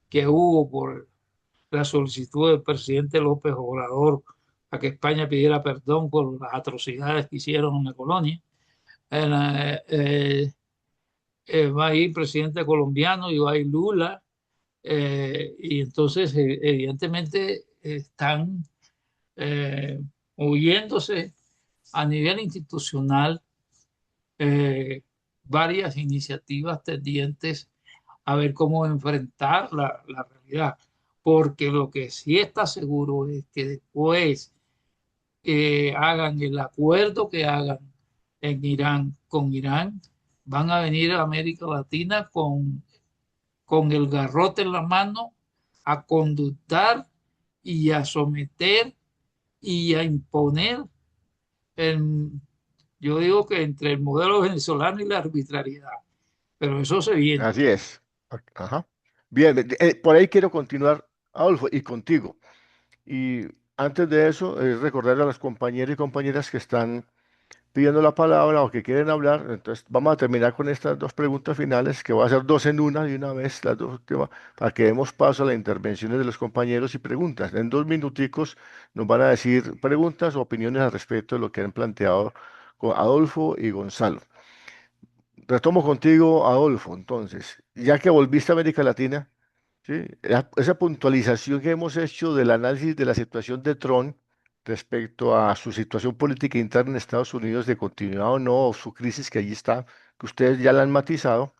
que hubo por la solicitud del presidente López Obrador a que España pidiera perdón por las atrocidades que hicieron en la colonia. Va a ir presidente colombiano y va a ir Lula. Y entonces, evidentemente, están moviéndose a nivel institucional eh, varias iniciativas tendientes a ver cómo enfrentar la realidad. Porque lo que sí está seguro es que después hagan el acuerdo que hagan en Irán con Irán, van a venir a América Latina con el garrote en la mano a conductar y a someter y a imponer, el, yo digo que entre el modelo venezolano y la arbitrariedad, pero eso se viene. Así es. Ajá. Bien, por ahí quiero continuar, Adolfo, y contigo. Y antes de eso, recordar a las compañeras y compañeras que están pidiendo la palabra o que quieren hablar. Entonces, vamos a terminar con estas dos preguntas finales, que voy a hacer dos en una de una vez, las dos últimas, para que demos paso a las intervenciones de los compañeros y preguntas. En 2 minuticos nos van a decir preguntas o opiniones al respecto de lo que han planteado con Adolfo y Gonzalo. Retomo contigo, Adolfo. Entonces, ya que volviste a América Latina, ¿sí? Esa puntualización que hemos hecho del análisis de la situación de Trump respecto a su situación política interna en Estados Unidos, de continuidad o no, o su crisis que allí está, que ustedes ya la han matizado,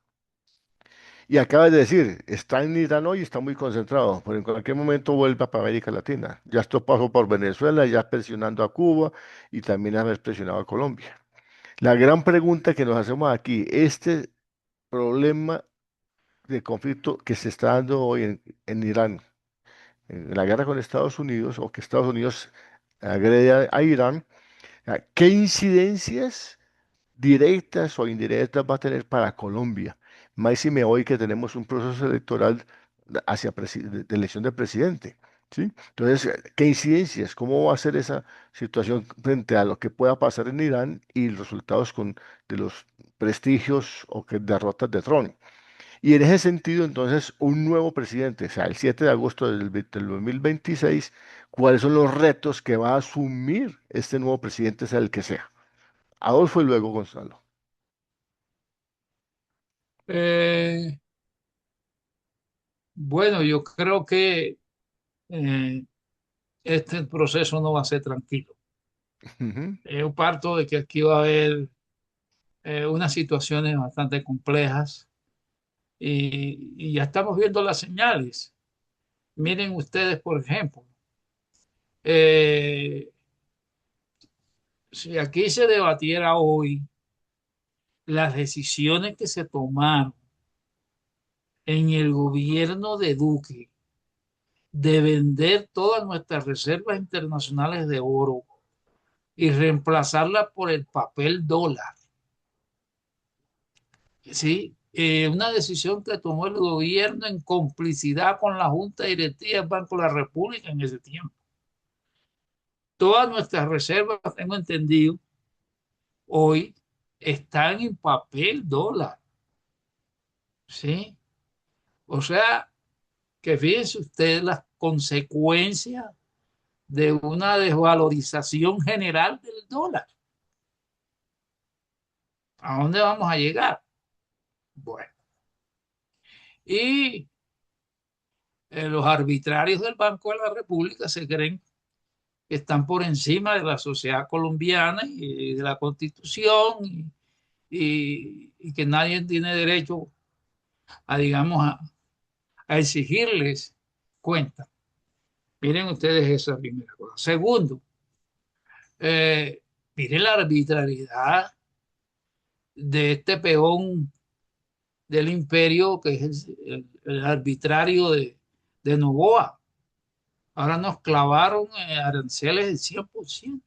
y acaba de decir, está en Irán hoy y está muy concentrado, pero en cualquier momento vuelva para América Latina. Ya esto pasó por Venezuela, ya presionando a Cuba y también ha presionado a Colombia. La gran pregunta que nos hacemos aquí, este problema de conflicto que se está dando hoy en Irán, en la guerra con Estados Unidos, o que Estados Unidos agrede a Irán, ¿qué incidencias directas o indirectas va a tener para Colombia? Máxime hoy que tenemos un proceso electoral de elección de presidente. ¿Sí? Entonces, ¿qué incidencias? ¿Cómo va a ser esa situación frente a lo que pueda pasar en Irán y los resultados de los prestigios o que derrotas de Trump? Y en ese sentido, entonces, un nuevo presidente, o sea, el 7 de agosto del 2026, ¿cuáles son los retos que va a asumir este nuevo presidente, sea el que sea? Adolfo y luego Gonzalo. Eh, bueno, yo creo que eh, este proceso no va a ser tranquilo. Ujú, Yo parto de que aquí va a haber unas situaciones bastante complejas y ya estamos viendo las señales. Miren ustedes, por ejemplo, eh, si aquí se debatiera hoy las decisiones que se tomaron en el gobierno de Duque de vender todas nuestras reservas internacionales de oro y reemplazarla por el papel dólar. Sí, una decisión que tomó el gobierno en complicidad con la Junta Directiva del Banco de la República en ese tiempo. Todas nuestras reservas, tengo entendido, hoy están en papel dólar. ¿Sí? O sea, que fíjense ustedes las consecuencias de una desvalorización general del dólar. ¿A dónde vamos a llegar? Bueno, y los arbitrarios del Banco de la República se creen que están por encima de la sociedad colombiana y de la Constitución y que nadie tiene derecho a, digamos, a exigirles cuenta. Miren ustedes esa primera cosa. Segundo, eh, miren la arbitrariedad de este peón del imperio que es el arbitrario de Noboa. Ahora nos clavaron aranceles del 100%.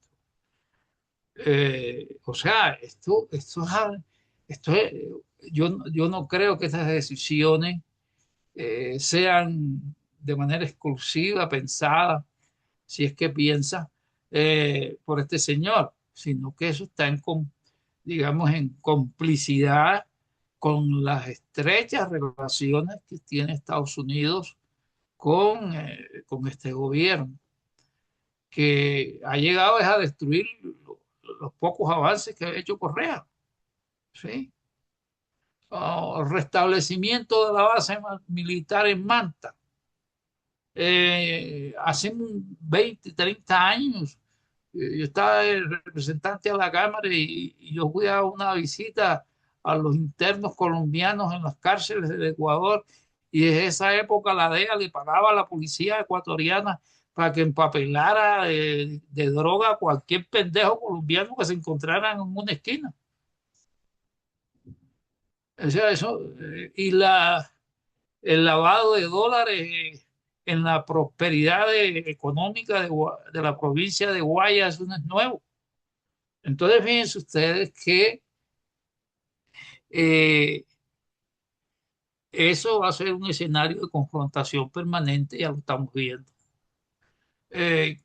O sea, esto es, yo no creo que estas decisiones sean de manera exclusiva, pensada, si es que piensa, por este señor, sino que eso está digamos, en complicidad con las estrechas relaciones que tiene Estados Unidos con este gobierno, que ha llegado es a destruir los pocos avances que ha hecho Correa, ¿sí? Restablecimiento de la base militar en Manta. Hace 20, 30 años, yo estaba de representante a la Cámara y yo fui a una visita a los internos colombianos en las cárceles del Ecuador y desde esa época la DEA le pagaba a la policía ecuatoriana para que empapelara de droga a cualquier pendejo colombiano que se encontrara en una esquina. O sea, eso, y el lavado de dólares en la prosperidad económica de la provincia de Guayas, eso no es nuevo. Entonces, fíjense ustedes que eh, eso va a ser un escenario de confrontación permanente, ya lo estamos viendo. Eh,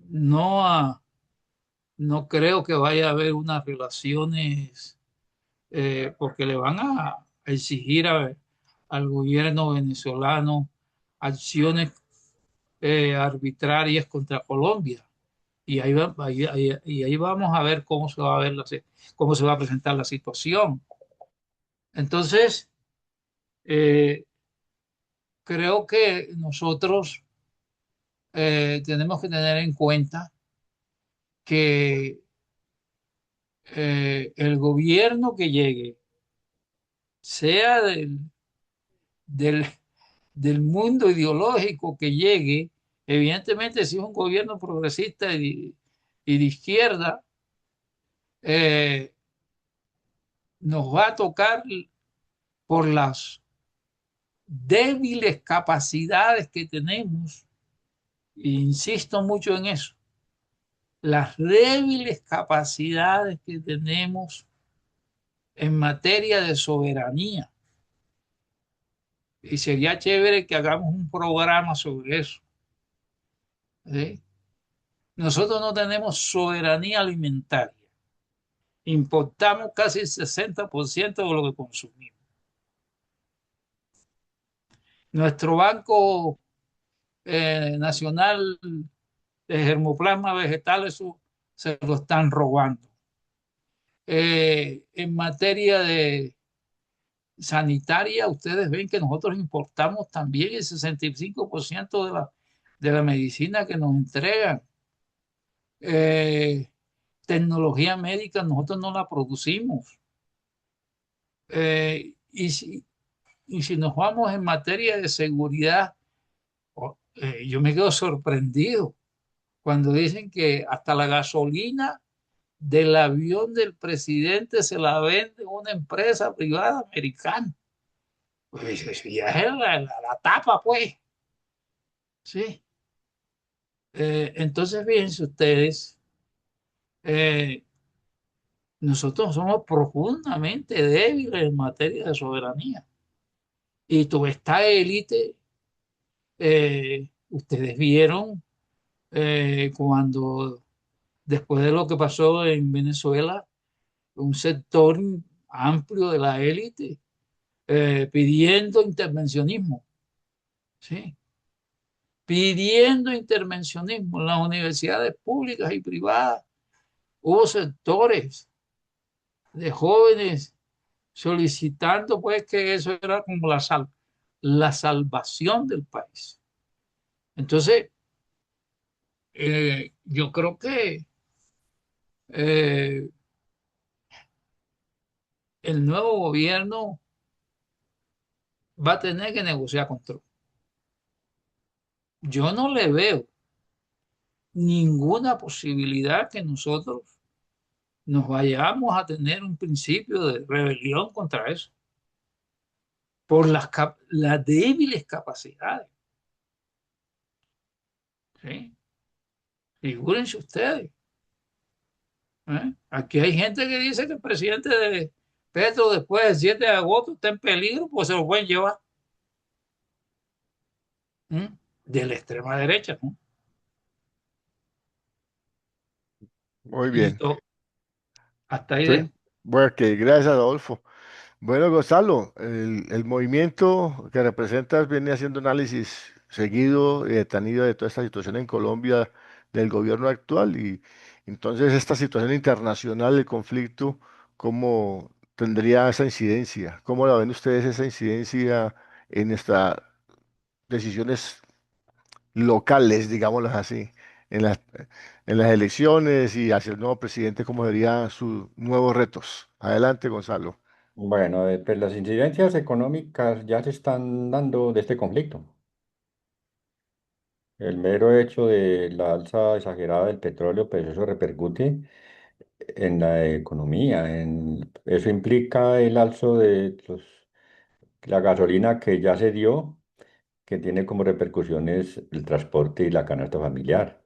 no, no creo que vaya a haber unas relaciones porque le van a exigir al gobierno venezolano acciones arbitrarias contra Colombia. Y ahí vamos a ver cómo se va a ver cómo se va a presentar la situación. Entonces, eh, creo que nosotros tenemos que tener en cuenta que el gobierno que llegue, sea del, del mundo ideológico que llegue, evidentemente si es un gobierno progresista y de izquierda, eh, nos va a tocar por las débiles capacidades que tenemos, e insisto mucho en eso, las débiles capacidades que tenemos en materia de soberanía. Y sería chévere que hagamos un programa sobre eso. ¿Sí? Nosotros no tenemos soberanía alimentaria. Importamos casi el 60% de lo que consumimos. Nuestro Banco Nacional de Germoplasma Vegetal, eso se lo están robando. En materia de sanitaria, ustedes ven que nosotros importamos también el 65% de la medicina que nos entregan. Eh, Tecnología médica, nosotros no la producimos. Y si nos vamos en materia de seguridad, yo me quedo sorprendido cuando dicen que hasta la gasolina del avión del presidente se la vende una empresa privada americana. Pues eso ya es la tapa, pues. Sí. Entonces, fíjense ustedes, eh, nosotros somos profundamente débiles en materia de soberanía. Y toda esta élite, ustedes vieron cuando después de lo que pasó en Venezuela, un sector amplio de la élite pidiendo intervencionismo, ¿sí? Pidiendo intervencionismo en las universidades públicas y privadas. Hubo sectores de jóvenes solicitando pues que eso era como la salvación del país. Entonces, yo creo que eh, el nuevo gobierno va a tener que negociar con Trump. Yo no le veo ninguna posibilidad que nosotros nos vayamos a tener un principio de rebelión contra eso, por las débiles capacidades. ¿Sí? Figúrense ustedes. ¿Eh? Aquí hay gente que dice que el presidente de Petro después del 7 de agosto está en peligro, pues se lo pueden llevar. ¿Mm? De la extrema derecha, ¿no? Muy bien. Listo, hasta ahí Sí. dejo. Bueno, que gracias, Adolfo. Bueno, Gonzalo, el movimiento que representas viene haciendo análisis seguido y detenido de toda esta situación en Colombia del gobierno actual y entonces esta situación internacional, el conflicto, ¿cómo tendría esa incidencia? ¿Cómo la ven ustedes esa incidencia en estas decisiones locales, digámoslas así, en en las elecciones y hacia el nuevo presidente, cómo serían sus nuevos retos? Adelante, Gonzalo. Bueno, pues las incidencias económicas ya se están dando de este conflicto. El mero hecho de la alza exagerada del petróleo, pues eso repercute en la economía. Eso implica el alzo de la gasolina que ya se dio, que tiene como repercusiones el transporte y la canasta familiar.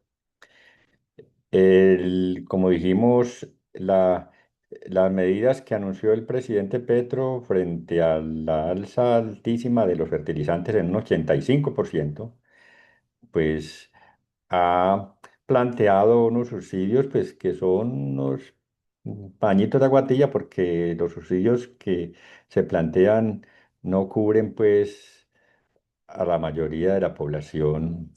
Como dijimos, las medidas que anunció el presidente Petro frente a la alza altísima de los fertilizantes en un 85%, pues ha planteado unos subsidios pues, que son unos pañitos de aguatilla porque los subsidios que se plantean no cubren pues a la mayoría de la población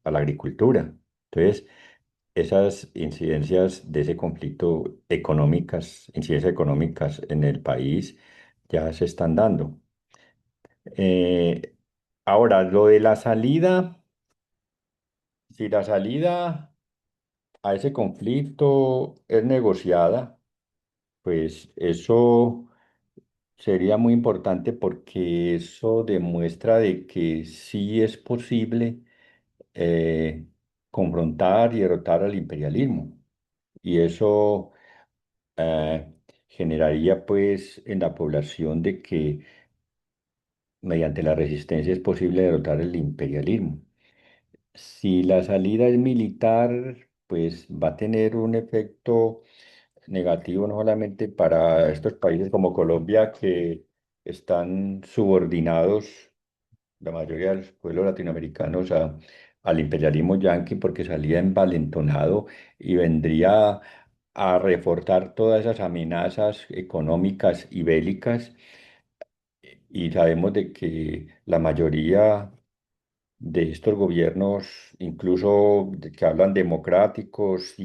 a la agricultura. Entonces, esas incidencias de ese conflicto económicas, incidencias económicas en el país ya se están dando. Eh, Ahora, lo de la salida, si la salida a ese conflicto es negociada, pues eso sería muy importante porque eso demuestra de que sí es posible eh, confrontar y derrotar al imperialismo. Y eso eh, generaría pues en la población de que mediante la resistencia es posible derrotar el imperialismo. Si la salida es militar, pues va a tener un efecto negativo no solamente para estos países como Colombia que están subordinados, la mayoría de los pueblos latinoamericanos, al imperialismo yanqui porque salía envalentonado y vendría a reforzar todas esas amenazas económicas y bélicas. Y sabemos de que la mayoría de estos gobiernos, incluso que hablan democráticos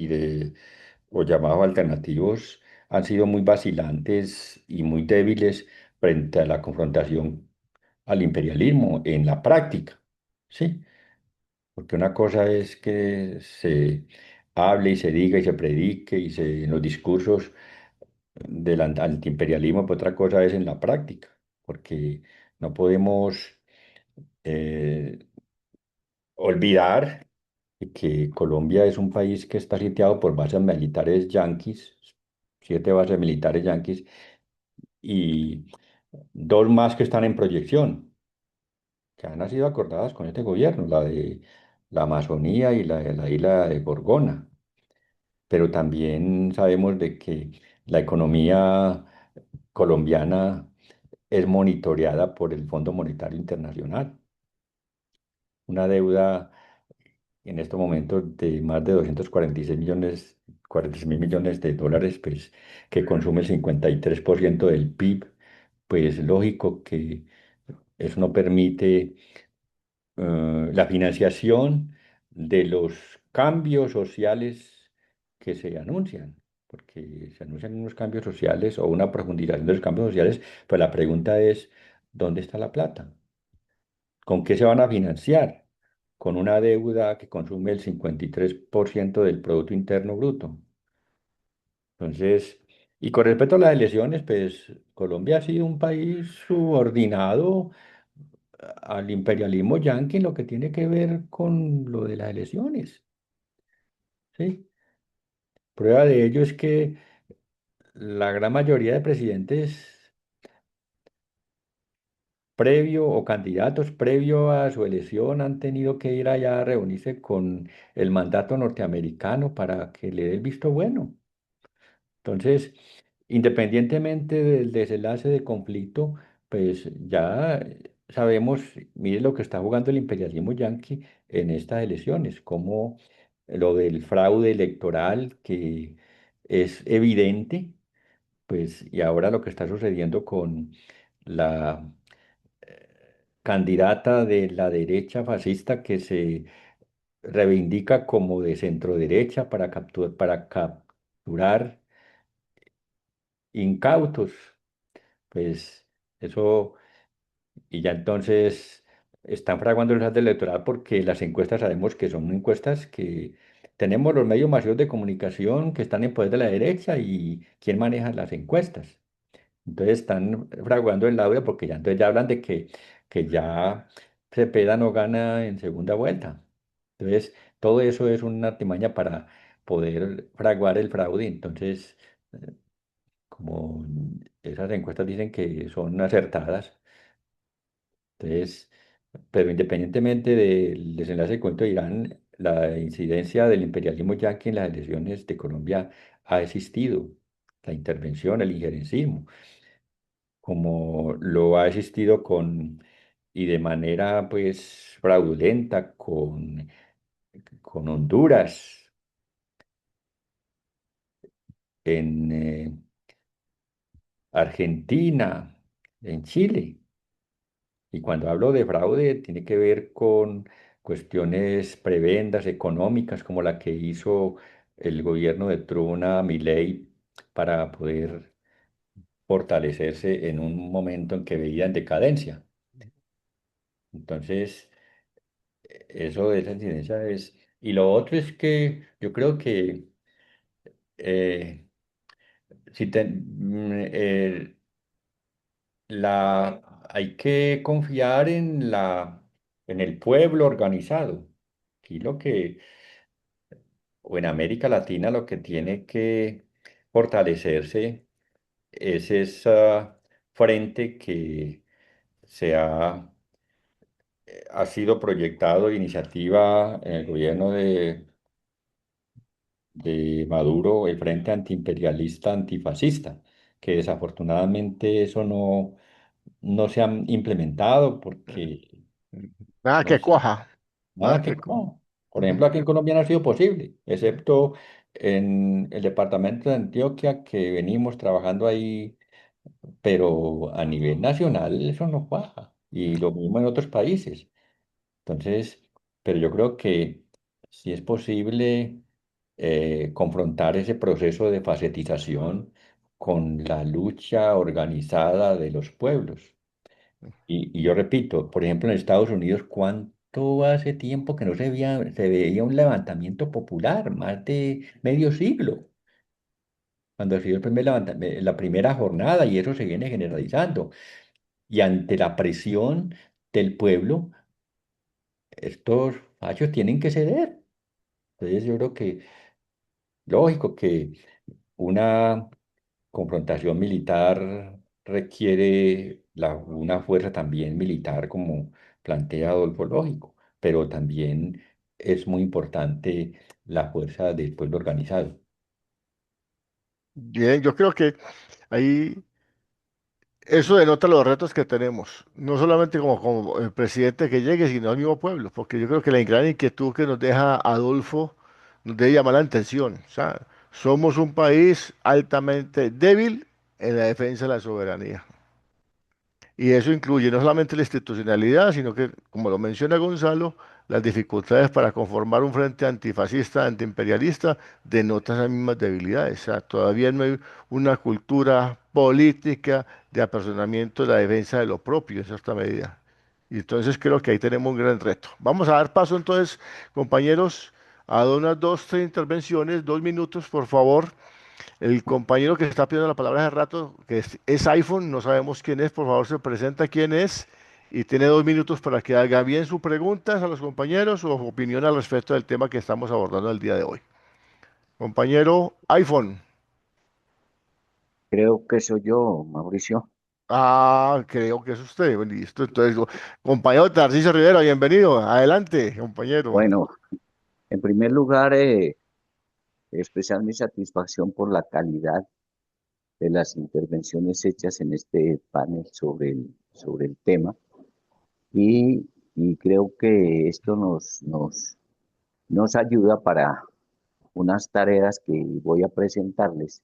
o llamados alternativos, han sido muy vacilantes y muy débiles frente a la confrontación al imperialismo en la práctica, ¿sí? Porque una cosa es que se hable y se diga y se predique en los discursos del antiimperialismo, pero otra cosa es en la práctica, porque no podemos eh, olvidar que Colombia es un país que está sitiado por bases militares yanquis, 7 bases militares yanquis y dos más que están en proyección, que han sido acordadas con este gobierno, la de la Amazonía y la de la isla de Gorgona. Pero también sabemos de que la economía colombiana es monitoreada por el Fondo Monetario Internacional. Una deuda en estos momentos de más de 246 millones, 46 mil millones de dólares, pues que consume el 53% del PIB, pues lógico que eso no permite la financiación de los cambios sociales que se anuncian, porque se anuncian unos cambios sociales o una profundización de los cambios sociales, pues la pregunta es, ¿dónde está la plata? ¿Con qué se van a financiar? Con una deuda que consume el 53% del Producto Interno Bruto. Entonces, y con respecto a las elecciones, pues Colombia ha sido un país subordinado al imperialismo yanqui en lo que tiene que ver con lo de las elecciones, ¿sí? Prueba de ello es que la gran mayoría de presidentes previo o candidatos previo a su elección han tenido que ir allá a reunirse con el mandato norteamericano para que le dé el visto bueno. Entonces, independientemente del desenlace de conflicto, pues ya sabemos, mire lo que está jugando el imperialismo yanqui en estas elecciones, como lo del fraude electoral que es evidente, pues, y ahora lo que está sucediendo con la candidata de la derecha fascista que se reivindica como de centro derecha para capturar incautos, pues eso, y ya entonces están fraguando el saldo electoral porque las encuestas sabemos que son encuestas que tenemos los medios masivos de comunicación que están en poder de la derecha y quién maneja las encuestas. Entonces están fraguando el audio porque ya entonces ya hablan de que ya Cepeda no gana en segunda vuelta. Entonces, todo eso es una artimaña para poder fraguar el fraude. Entonces, como esas encuestas dicen que son acertadas, entonces Pero independientemente del desenlace del cuento de Irán, la incidencia del imperialismo yanqui en las elecciones de Colombia ha existido, la intervención, el injerencismo, como lo ha existido y de manera pues fraudulenta con Honduras, en Argentina, en Chile. Y cuando hablo de fraude, tiene que ver con cuestiones prebendas económicas, como la que hizo el gobierno de Trump a Milei para poder fortalecerse en un momento en que veía en decadencia. Entonces, eso de esa incidencia es... Y lo otro es que yo creo que eh, si te- hay que confiar en el pueblo organizado. Aquí o en América Latina, lo que tiene que fortalecerse es esa frente que ha sido proyectado de iniciativa en el gobierno de Maduro, el Frente Antiimperialista Antifascista, que desafortunadamente eso no se ha implementado porque Nada no que sé, cuaja. Nada nada que que cuaja. no. Por Ujú. ejemplo, aquí en Colombia no ha sido posible, excepto en el departamento de Antioquia, que venimos trabajando ahí, pero a nivel nacional eso no cuaja, y lo mismo en otros países. Entonces, pero yo creo que si es posible confrontar ese proceso de facetización con la lucha organizada de los pueblos. Y yo repito, por ejemplo, en Estados Unidos, ¿cuánto hace tiempo que no se veía un levantamiento popular? Más de medio siglo, cuando se dio la primera jornada, y eso se viene generalizando. Y ante la presión del pueblo, estos fachos tienen que ceder. Entonces yo creo que lógico que una confrontación militar requiere una fuerza también militar como plantea Adolfo, lógico, pero también es muy importante la fuerza del pueblo organizado. Bien, yo creo que ahí eso denota los retos que tenemos, no solamente como el presidente que llegue, sino al mismo pueblo, porque yo creo que la gran inquietud que nos deja Adolfo nos debe llamar la atención. O sea, somos un país altamente débil en la defensa de la soberanía. Y eso incluye no solamente la institucionalidad, sino que, como lo menciona Gonzalo, las dificultades para conformar un frente antifascista, antiimperialista, denotan esas mismas debilidades. O sea, todavía no hay una cultura política de apersonamiento de la defensa de lo propio en cierta medida. Y entonces creo que ahí tenemos un gran reto. Vamos a dar paso entonces, compañeros, a unas dos, tres intervenciones, 2 minutos, por favor. El compañero que está pidiendo la palabra hace rato, que es iPhone, no sabemos quién es, por favor se presenta quién es y tiene 2 minutos para que haga bien sus preguntas a los compañeros o opinión al respecto del tema que estamos abordando el día de hoy. Compañero iPhone. Creo que soy yo, Mauricio. Ah, creo que es usted. Bueno, listo. Entonces, compañero Tarcisio Rivera, bienvenido. Adelante, compañero. Bueno, en primer lugar, expresar mi satisfacción por la calidad de las intervenciones hechas en este panel sobre el tema y creo que esto nos ayuda para unas tareas que voy a presentarles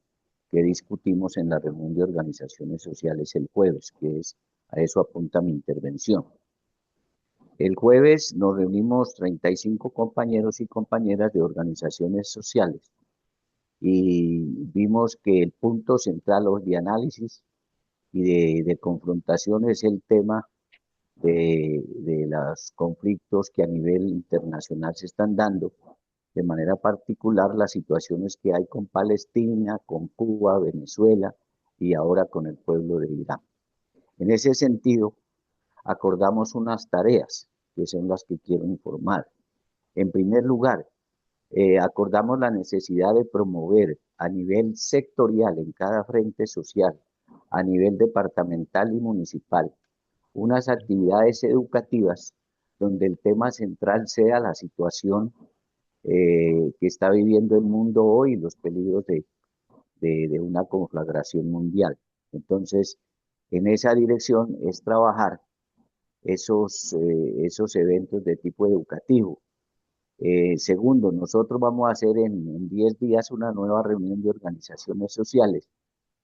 que discutimos en la reunión de organizaciones sociales el jueves, que es a eso apunta mi intervención. El jueves nos reunimos 35 compañeros y compañeras de organizaciones sociales y vimos que el punto central hoy de análisis y de confrontación es el tema de los conflictos que a nivel internacional se están dando, de manera particular las situaciones que hay con Palestina, con Cuba, Venezuela y ahora con el pueblo de Irán. En ese sentido, acordamos unas tareas que son las que quiero informar. En primer lugar, acordamos la necesidad de promover a nivel sectorial en cada frente social, a nivel departamental y municipal, unas actividades educativas donde el tema central sea la situación que está viviendo el mundo hoy y los peligros de una conflagración mundial. Entonces, en esa dirección es trabajar esos eventos de tipo educativo. Segundo, nosotros vamos a hacer en 10 días una nueva reunión de organizaciones sociales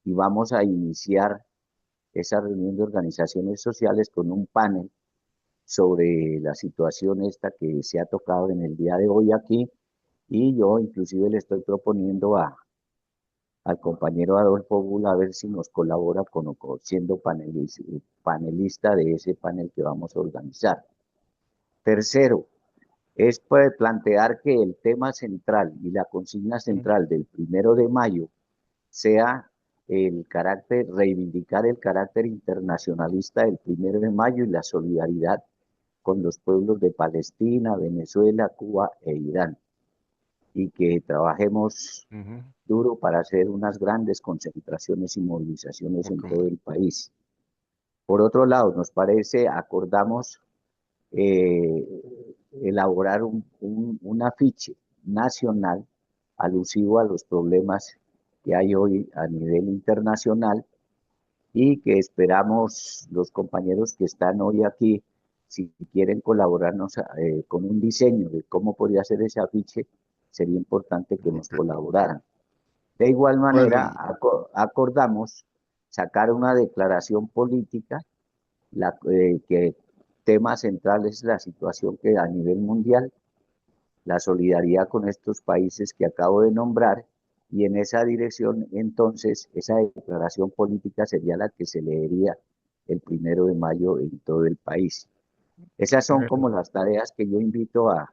y vamos a iniciar esa reunión de organizaciones sociales con un panel sobre la situación esta que se ha tocado en el día de hoy aquí, y yo inclusive le estoy proponiendo al compañero Adolfo Bula a ver si nos colabora siendo panelista de ese panel que vamos a organizar. Tercero, es plantear que el tema central y la consigna central del 1 de mayo sea reivindicar el carácter internacionalista del 1 de mayo y la solidaridad con los pueblos de Palestina, Venezuela, Cuba e Irán, y que trabajemos duro para hacer unas grandes concentraciones y movilizaciones en todo el país. Por otro lado, acordamos elaborar un afiche nacional alusivo a los problemas que hay hoy a nivel internacional, y que esperamos los compañeros que están hoy aquí, si quieren colaborarnos con un diseño de cómo podría ser ese afiche, sería importante que nos colaboraran. De igual manera, acordamos sacar una declaración política que tema central es la situación que a nivel mundial, la solidaridad con estos países que acabo de nombrar, y en esa dirección, entonces, esa declaración política sería la que se leería el 1 de mayo en todo el país. Esas son como las tareas que yo invito a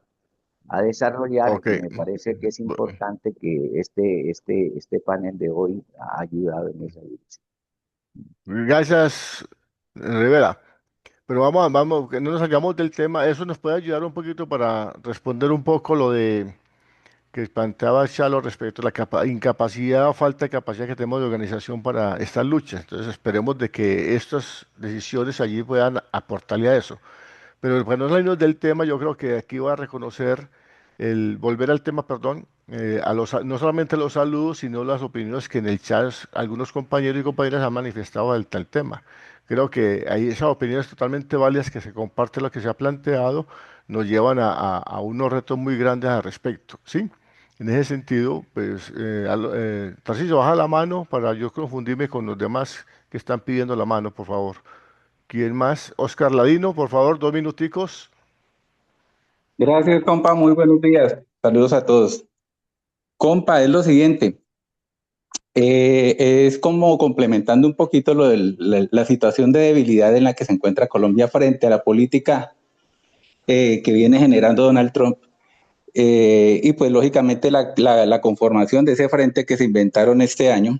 desarrollar, y me parece que es importante que este panel de hoy ha ayudado en esa dirección. Gracias, Rivera. Pero vamos, que no nos salgamos del tema. Eso nos puede ayudar un poquito para responder un poco lo de que planteaba Chalo respecto a la incapacidad o falta de capacidad que tenemos de organización para estas luchas. Entonces esperemos de que estas decisiones allí puedan aportarle a eso. Pero para no salirnos del tema, yo creo que aquí voy a reconocer volver al tema, perdón, no solamente los saludos, sino las opiniones que en el chat algunos compañeros y compañeras han manifestado del tal tema. Creo que hay esas opiniones totalmente válidas que se comparten lo que se ha planteado, nos llevan a unos retos muy grandes al respecto, ¿sí? En ese sentido, pues, Tarcisio, baja la mano para yo confundirme con los demás que están pidiendo la mano, por favor. ¿Quién más? Oscar Ladino, por favor, 2 minuticos. Gracias, compa. Muy buenos días. Saludos a todos. Compa, es lo siguiente. Es como complementando un poquito lo de la situación de debilidad en la que se encuentra Colombia frente a la política que viene generando Donald Trump. Y pues lógicamente la conformación de ese frente que se inventaron este año,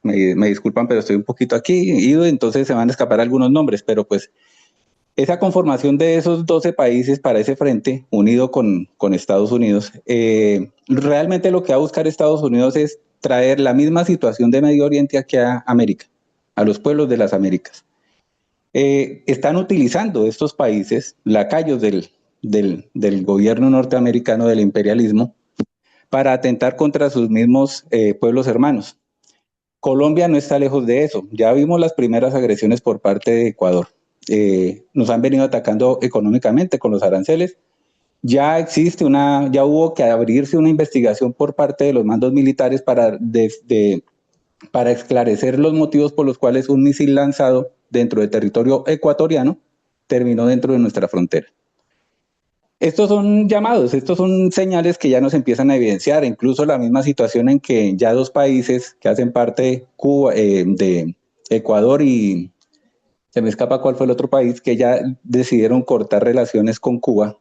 me disculpan, pero estoy un poquito aquí ido, entonces se van a escapar algunos nombres, pero pues esa conformación de esos 12 países para ese frente, unido con Estados Unidos, realmente lo que va a buscar Estados Unidos es traer la misma situación de Medio Oriente aquí a América, a los pueblos de las Américas. Están utilizando estos países, lacayos del gobierno norteamericano, del imperialismo, para atentar contra sus mismos pueblos hermanos. Colombia no está lejos de eso. Ya vimos las primeras agresiones por parte de Ecuador. Nos han venido atacando económicamente con los aranceles. Ya hubo que abrirse una investigación por parte de los mandos militares para esclarecer los motivos por los cuales un misil lanzado dentro del territorio ecuatoriano terminó dentro de nuestra frontera. Estos son llamados, estos son señales que ya nos empiezan a evidenciar, incluso la misma situación en que ya 2 países que hacen parte de Ecuador y se me escapa cuál fue el otro país, que ya decidieron cortar relaciones con Cuba,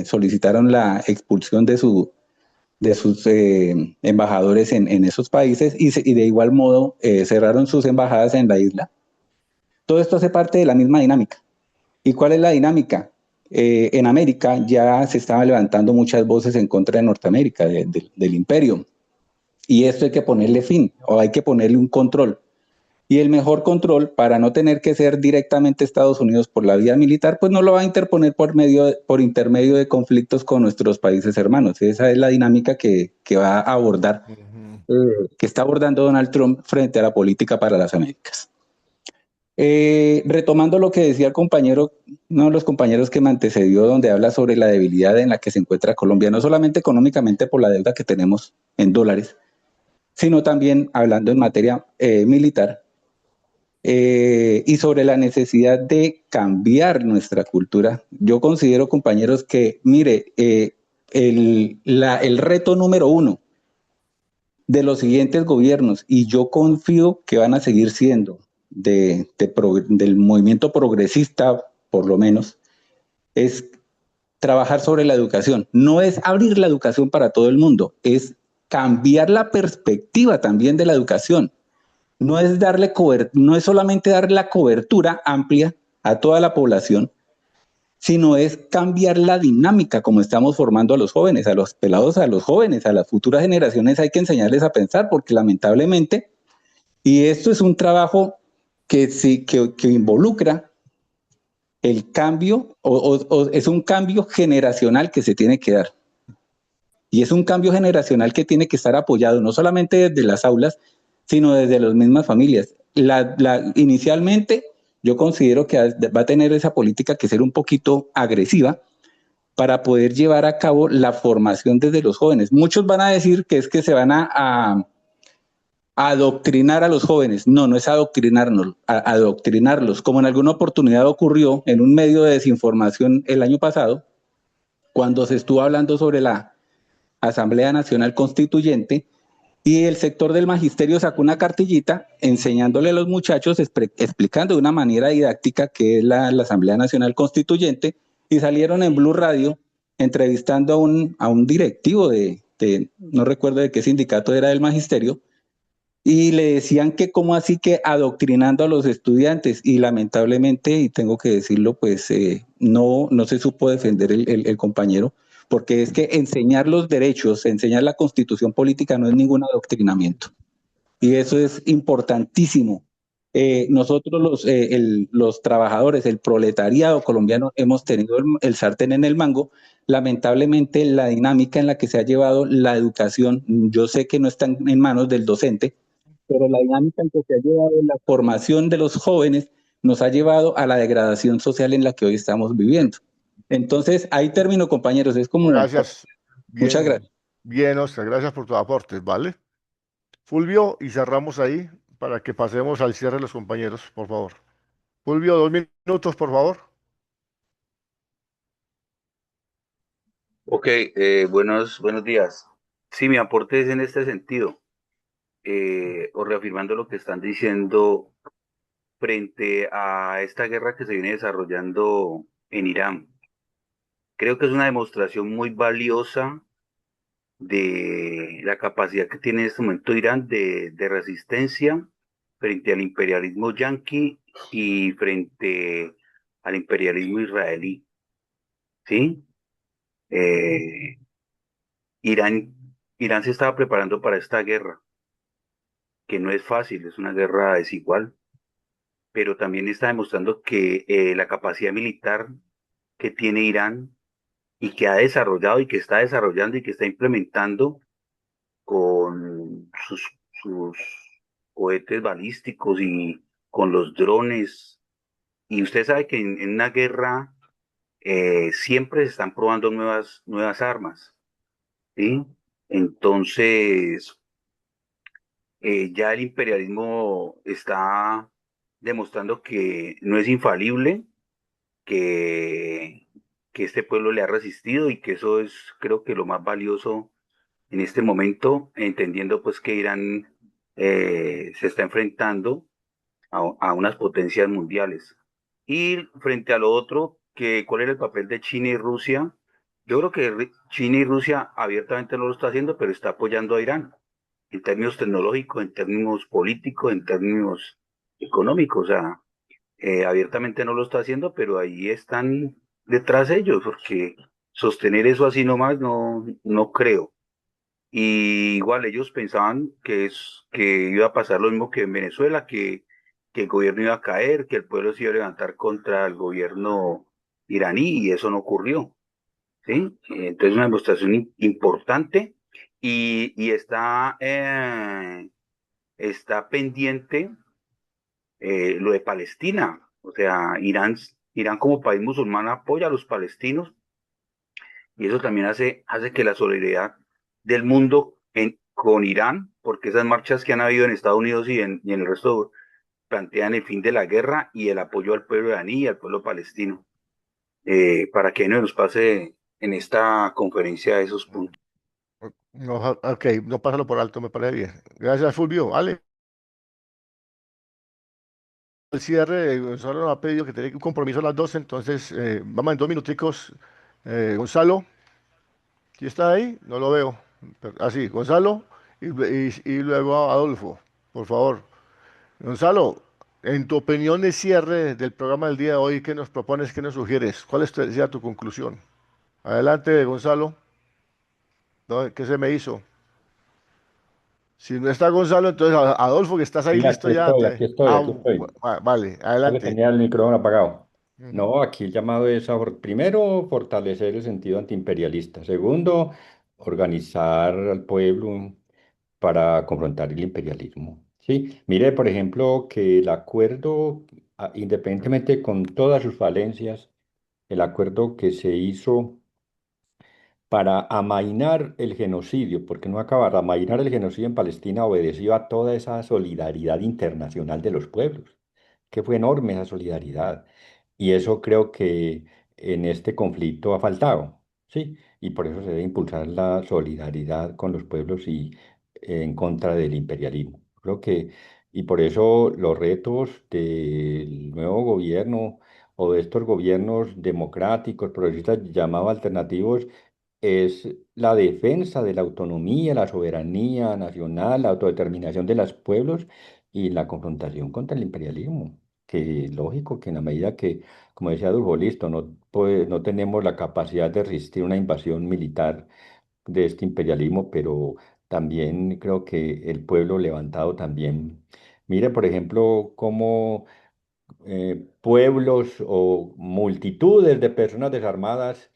solicitaron la expulsión de sus embajadores en esos países y de igual modo cerraron sus embajadas en la isla. Todo esto hace parte de la misma dinámica. ¿Y cuál es la dinámica? En América ya se estaban levantando muchas voces en contra de Norteamérica, del imperio, y esto hay que ponerle fin, o hay que ponerle un control. y el mejor control para no tener que ser directamente Estados Unidos por la vía militar, pues no lo va a interponer por intermedio de conflictos con nuestros países hermanos. Esa es la dinámica que va a abordar, que está abordando Donald Trump frente a la política para las Américas. Retomando lo que decía el compañero, uno de los compañeros que me antecedió, donde habla sobre la debilidad en la que se encuentra Colombia, no solamente económicamente por la deuda que tenemos en dólares, sino también hablando en materia militar, y sobre la necesidad de cambiar nuestra cultura. Yo considero, compañeros, que, mire, el reto número uno de los siguientes gobiernos, y yo confío que van a seguir siendo del movimiento progresista, por lo menos, es trabajar sobre la educación. No es abrir la educación para todo el mundo, es cambiar la perspectiva también de la educación. No es no es solamente darle la cobertura amplia a toda la población, sino es cambiar la dinámica como estamos formando a los jóvenes, a los pelados, a los jóvenes, a las futuras generaciones hay que enseñarles a pensar, porque lamentablemente, y esto es un trabajo que involucra el cambio, o es un cambio generacional que se tiene que dar. Y es un cambio generacional que tiene que estar apoyado no solamente desde las aulas, sino desde las mismas familias. Inicialmente, yo considero que va a tener esa política que ser un poquito agresiva para poder llevar a cabo la formación desde los jóvenes. Muchos van a decir que es que se van a adoctrinar a los jóvenes. No, no es adoctrinarlos, como en alguna oportunidad ocurrió en un medio de desinformación el año pasado, cuando se estuvo hablando sobre la Asamblea Nacional Constituyente, y el sector del magisterio sacó una cartillita enseñándole a los muchachos, explicando de una manera didáctica qué es la Asamblea Nacional Constituyente, y salieron en Blue Radio entrevistando a un directivo no recuerdo de qué sindicato era del magisterio, y le decían que cómo así que adoctrinando a los estudiantes, y lamentablemente, y tengo que decirlo, pues no se supo defender el compañero, porque es que enseñar los derechos, enseñar la constitución política no es ningún adoctrinamiento. Y eso es importantísimo. Nosotros los trabajadores, el proletariado colombiano, hemos tenido el sartén en el mango. Lamentablemente, la dinámica en la que se ha llevado la educación, yo sé que no está en manos del docente, pero la dinámica en que se ha llevado la formación de los jóvenes nos ha llevado a la degradación social en la que hoy estamos viviendo. Entonces, ahí termino, compañeros. Es como... Gracias. Muchas gracias. Bien, Oscar, gracias por tus aportes, ¿vale? Fulvio, y cerramos ahí para que pasemos al cierre de los compañeros, por favor. Fulvio, 2 minutos, por favor. Ok, buenos días. Sí, mi aporte es en este sentido, o reafirmando lo que están diciendo frente a esta guerra que se viene desarrollando en Irán. Creo que es una demostración muy valiosa de la capacidad que tiene en este momento Irán de resistencia frente al imperialismo yanqui y frente al imperialismo israelí. ¿Sí? Eh, Irán, Irán se estaba preparando para esta guerra, que no es fácil, es una guerra desigual, pero también está demostrando que la capacidad militar que tiene Irán y que ha desarrollado y que está desarrollando y que está implementando con sus cohetes balísticos y con los drones. Y usted sabe que en una guerra siempre se están probando nuevas armas, ¿sí? Entonces, ya el imperialismo está demostrando que no es infalible, que, que este pueblo le ha resistido y que eso es, creo que lo más valioso en este momento, entendiendo pues que Irán se está enfrentando a unas potencias mundiales. Y frente a lo otro, que cuál era el papel de China y Rusia, yo creo que China y Rusia abiertamente no lo está haciendo, pero está apoyando a Irán en términos tecnológicos, en términos políticos, en términos económicos. O sea, abiertamente no lo está haciendo, pero ahí están detrás de ellos, porque sostener eso así nomás no creo. Y igual ellos pensaban que iba a pasar lo mismo que en Venezuela, que que el gobierno iba a caer, que el pueblo se iba a levantar contra el gobierno iraní y eso no ocurrió, ¿sí? Entonces una demostración importante y está pendiente lo de Palestina. O sea, Irán como país musulmán apoya a los palestinos y eso también hace que la solidaridad del mundo con Irán, porque esas marchas que han habido en Estados Unidos y en el resto plantean el fin de la guerra y el apoyo al pueblo iraní y al pueblo palestino, para que no nos pase en esta conferencia esos puntos. No, ok, no pásalo por alto, me parece bien. Gracias, Fulvio. Vale. El cierre, Gonzalo nos ha pedido que tiene un compromiso a las 12, entonces vamos en 2 minuticos. Gonzalo, ¿sí está ahí? No lo veo. Sí, Gonzalo y luego Adolfo, por favor. Gonzalo, en tu opinión de cierre del programa del día de hoy, ¿qué nos propones, qué nos sugieres? ¿Cuál sería tu conclusión? Adelante, Gonzalo. ¿No? ¿Qué se me hizo? Si no está Gonzalo, entonces Adolfo, que estás ahí Sí, listo ya. aquí estoy. Vale, Creo que adelante. tenía el micrófono apagado. Ujú. No, aquí el llamado es primero, fortalecer el sentido antiimperialista. Segundo, organizar al pueblo para confrontar el imperialismo. Sí, mire, por ejemplo, que el acuerdo, independientemente con todas sus falencias, el acuerdo que se hizo para amainar el genocidio, porque no acabar, amainar el genocidio en Palestina obedeció a toda esa solidaridad internacional de los pueblos, que fue enorme esa solidaridad. Y eso creo que en este conflicto ha faltado, ¿sí? Y por eso se debe impulsar la solidaridad con los pueblos y en contra del imperialismo. Creo que, y por eso los retos del nuevo gobierno o de estos gobiernos democráticos, progresistas, llamados alternativos, es la defensa de la autonomía, la soberanía nacional, la autodeterminación de los pueblos y la confrontación contra el imperialismo. Que lógico que en la medida que, como decía Adolfo, listo, no tenemos la capacidad de resistir una invasión militar de este imperialismo, pero también creo que el pueblo levantado también. Mire, por ejemplo, cómo pueblos o multitudes de personas desarmadas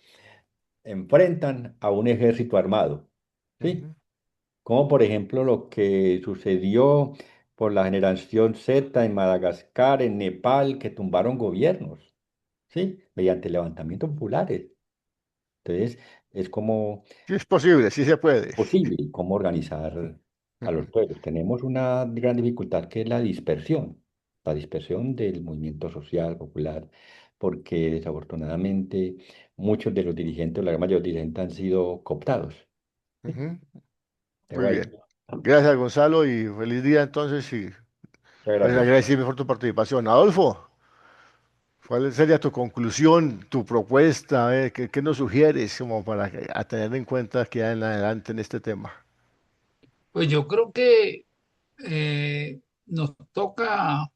enfrentan a un ejército armado, ¿sí? Ujú. Como por ejemplo lo que sucedió por la generación Z en Madagascar, en Nepal, que tumbaron gobiernos, ¿sí? Mediante levantamientos populares. Entonces, es como Sí es posible, sí se puede. posible cómo organizar a los Ujú, pueblos. Tenemos una gran dificultad que es la dispersión del movimiento social popular, porque desafortunadamente muchos de los dirigentes, la gran mayoría de los dirigentes han sido cooptados. ¿Sí? ujú. Dejo Muy ahí. bien. Gracias, Gonzalo, y feliz día entonces, y Muchas pues gracias. agradecido por tu participación. Adolfo, ¿cuál sería tu conclusión, tu propuesta? ¿Qué nos sugieres como para a tener en cuenta aquí en adelante en este tema? Pues yo creo que nos toca,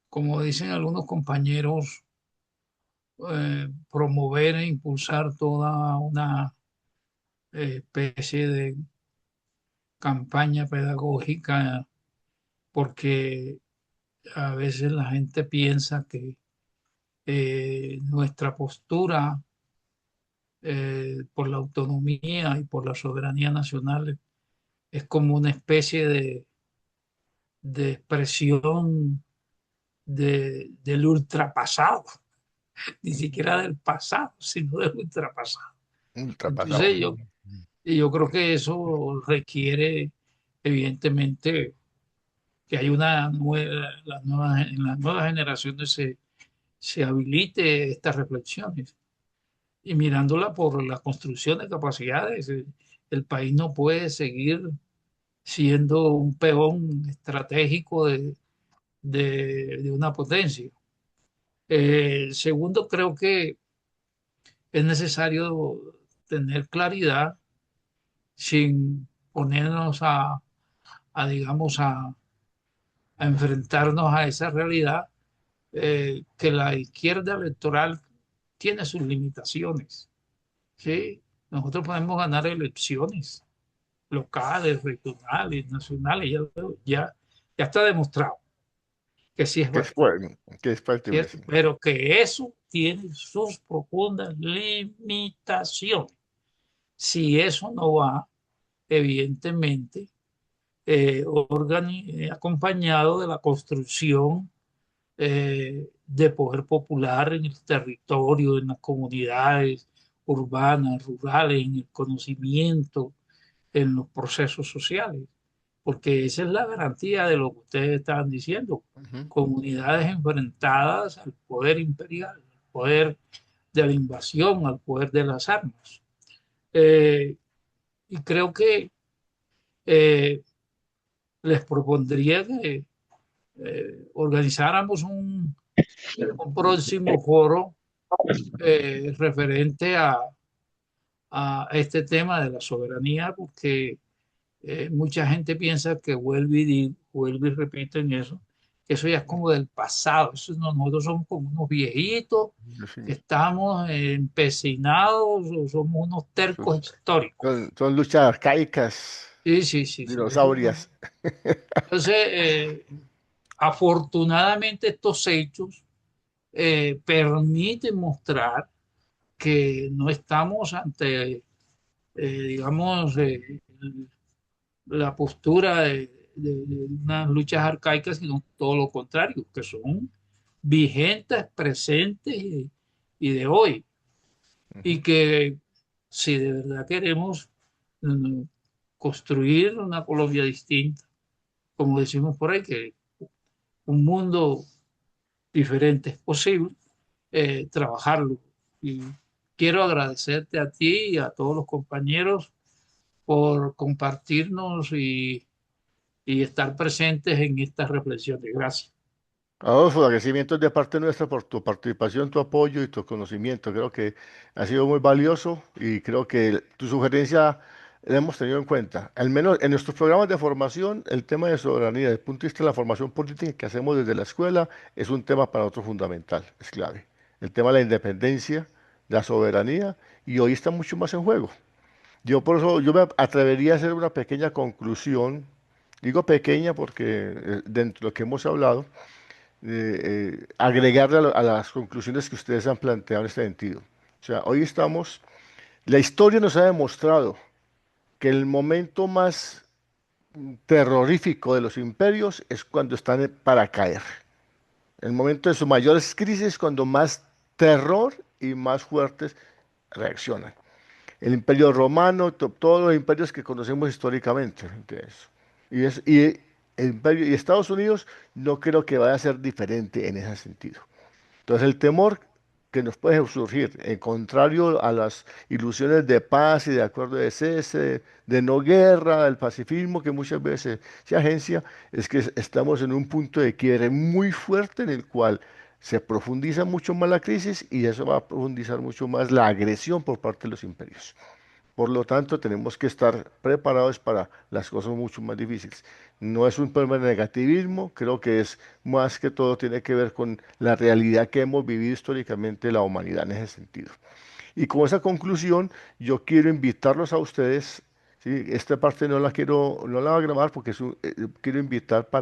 como dicen algunos compañeros, promover e impulsar toda una especie de campaña pedagógica, porque a veces la gente piensa que nuestra postura por la autonomía y por la soberanía nacional es como una especie de expresión del ultrapasado, ni siquiera del pasado, sino del ultrapasado. Ultrapasado. Entonces yo creo que eso requiere evidentemente que hay en las nuevas generaciones se habilite estas reflexiones y mirándola por la construcción de capacidades. El país no puede seguir siendo un peón estratégico de una potencia. Segundo, creo que es necesario tener claridad sin ponernos digamos, a enfrentarnos a esa realidad, que la izquierda electoral tiene sus limitaciones. ¿Sí? Nosotros podemos ganar elecciones locales, regionales, nacionales, ya está demostrado. que sí es Que es, factible, que es factible, ¿cierto? sí. Pero que eso tiene sus profundas limitaciones. Si eso no va, evidentemente, acompañado de la construcción de poder popular en el territorio, en las comunidades urbanas, rurales, en el conocimiento, en los procesos sociales, porque esa es la garantía de lo que ustedes estaban diciendo, Ujú. comunidades enfrentadas al poder imperial, al poder de la invasión, al poder de las armas. Eh, y creo que eh, les propondría que organizáramos un próximo foro referente a este tema de la soberanía, porque mucha gente piensa que vuelve y repito en eso, que eso ya es como del pasado. Nosotros somos como unos viejitos Sí. que estamos empecinados o somos unos Son, tercos históricos. son luchas arcaicas, Sí, sí, sí, sí. dinosaurias. Entonces, afortunadamente estos hechos permiten mostrar que no estamos ante, digamos, la postura de unas luchas arcaicas, sino todo lo contrario, que son vigentes, presentes y de hoy. Y Ujú. que si de verdad queremos mm, construir una Colombia distinta, como decimos por ahí, que un mundo diferente es posible, trabajarlo. Y quiero agradecerte a ti y a todos los compañeros por compartirnos y estar presentes en estas reflexiones. Gracias. Adolfo, agradecimientos de parte nuestra por tu participación, tu apoyo y tu conocimiento. Creo que ha sido muy valioso y creo que tu sugerencia la hemos tenido en cuenta. Al menos en nuestros programas de formación, el tema de soberanía, desde el punto de vista de la formación política que hacemos desde la escuela, es un tema para nosotros fundamental, es clave. El tema de la independencia, la soberanía, y hoy está mucho más en juego. Yo por eso yo me atrevería a hacer una pequeña conclusión. Digo pequeña porque dentro de lo que hemos hablado agregarle a las conclusiones que ustedes han planteado en este sentido. O sea, hoy estamos, la historia nos ha demostrado que el momento más terrorífico de los imperios es cuando están para caer. El momento de sus mayores crisis es cuando más terror y más fuertes reaccionan. El imperio romano, todos los imperios que conocemos históricamente. Entonces, y el imperio, y Estados Unidos no creo que vaya a ser diferente en ese sentido. Entonces el temor que nos puede surgir, en contrario a las ilusiones de paz y de acuerdo de cese, de no guerra, del pacifismo que muchas veces se agencia, es que estamos en un punto de quiebre muy fuerte en el cual se profundiza mucho más la crisis y eso va a profundizar mucho más la agresión por parte de los imperios. Por lo tanto, tenemos que estar preparados para las cosas mucho más difíciles. No es un problema de negativismo, creo que es más que todo tiene que ver con la realidad que hemos vivido históricamente la humanidad en ese sentido. Y con esa conclusión, yo quiero invitarlos a ustedes, ¿sí? Esta parte no la voy a grabar porque quiero invitar para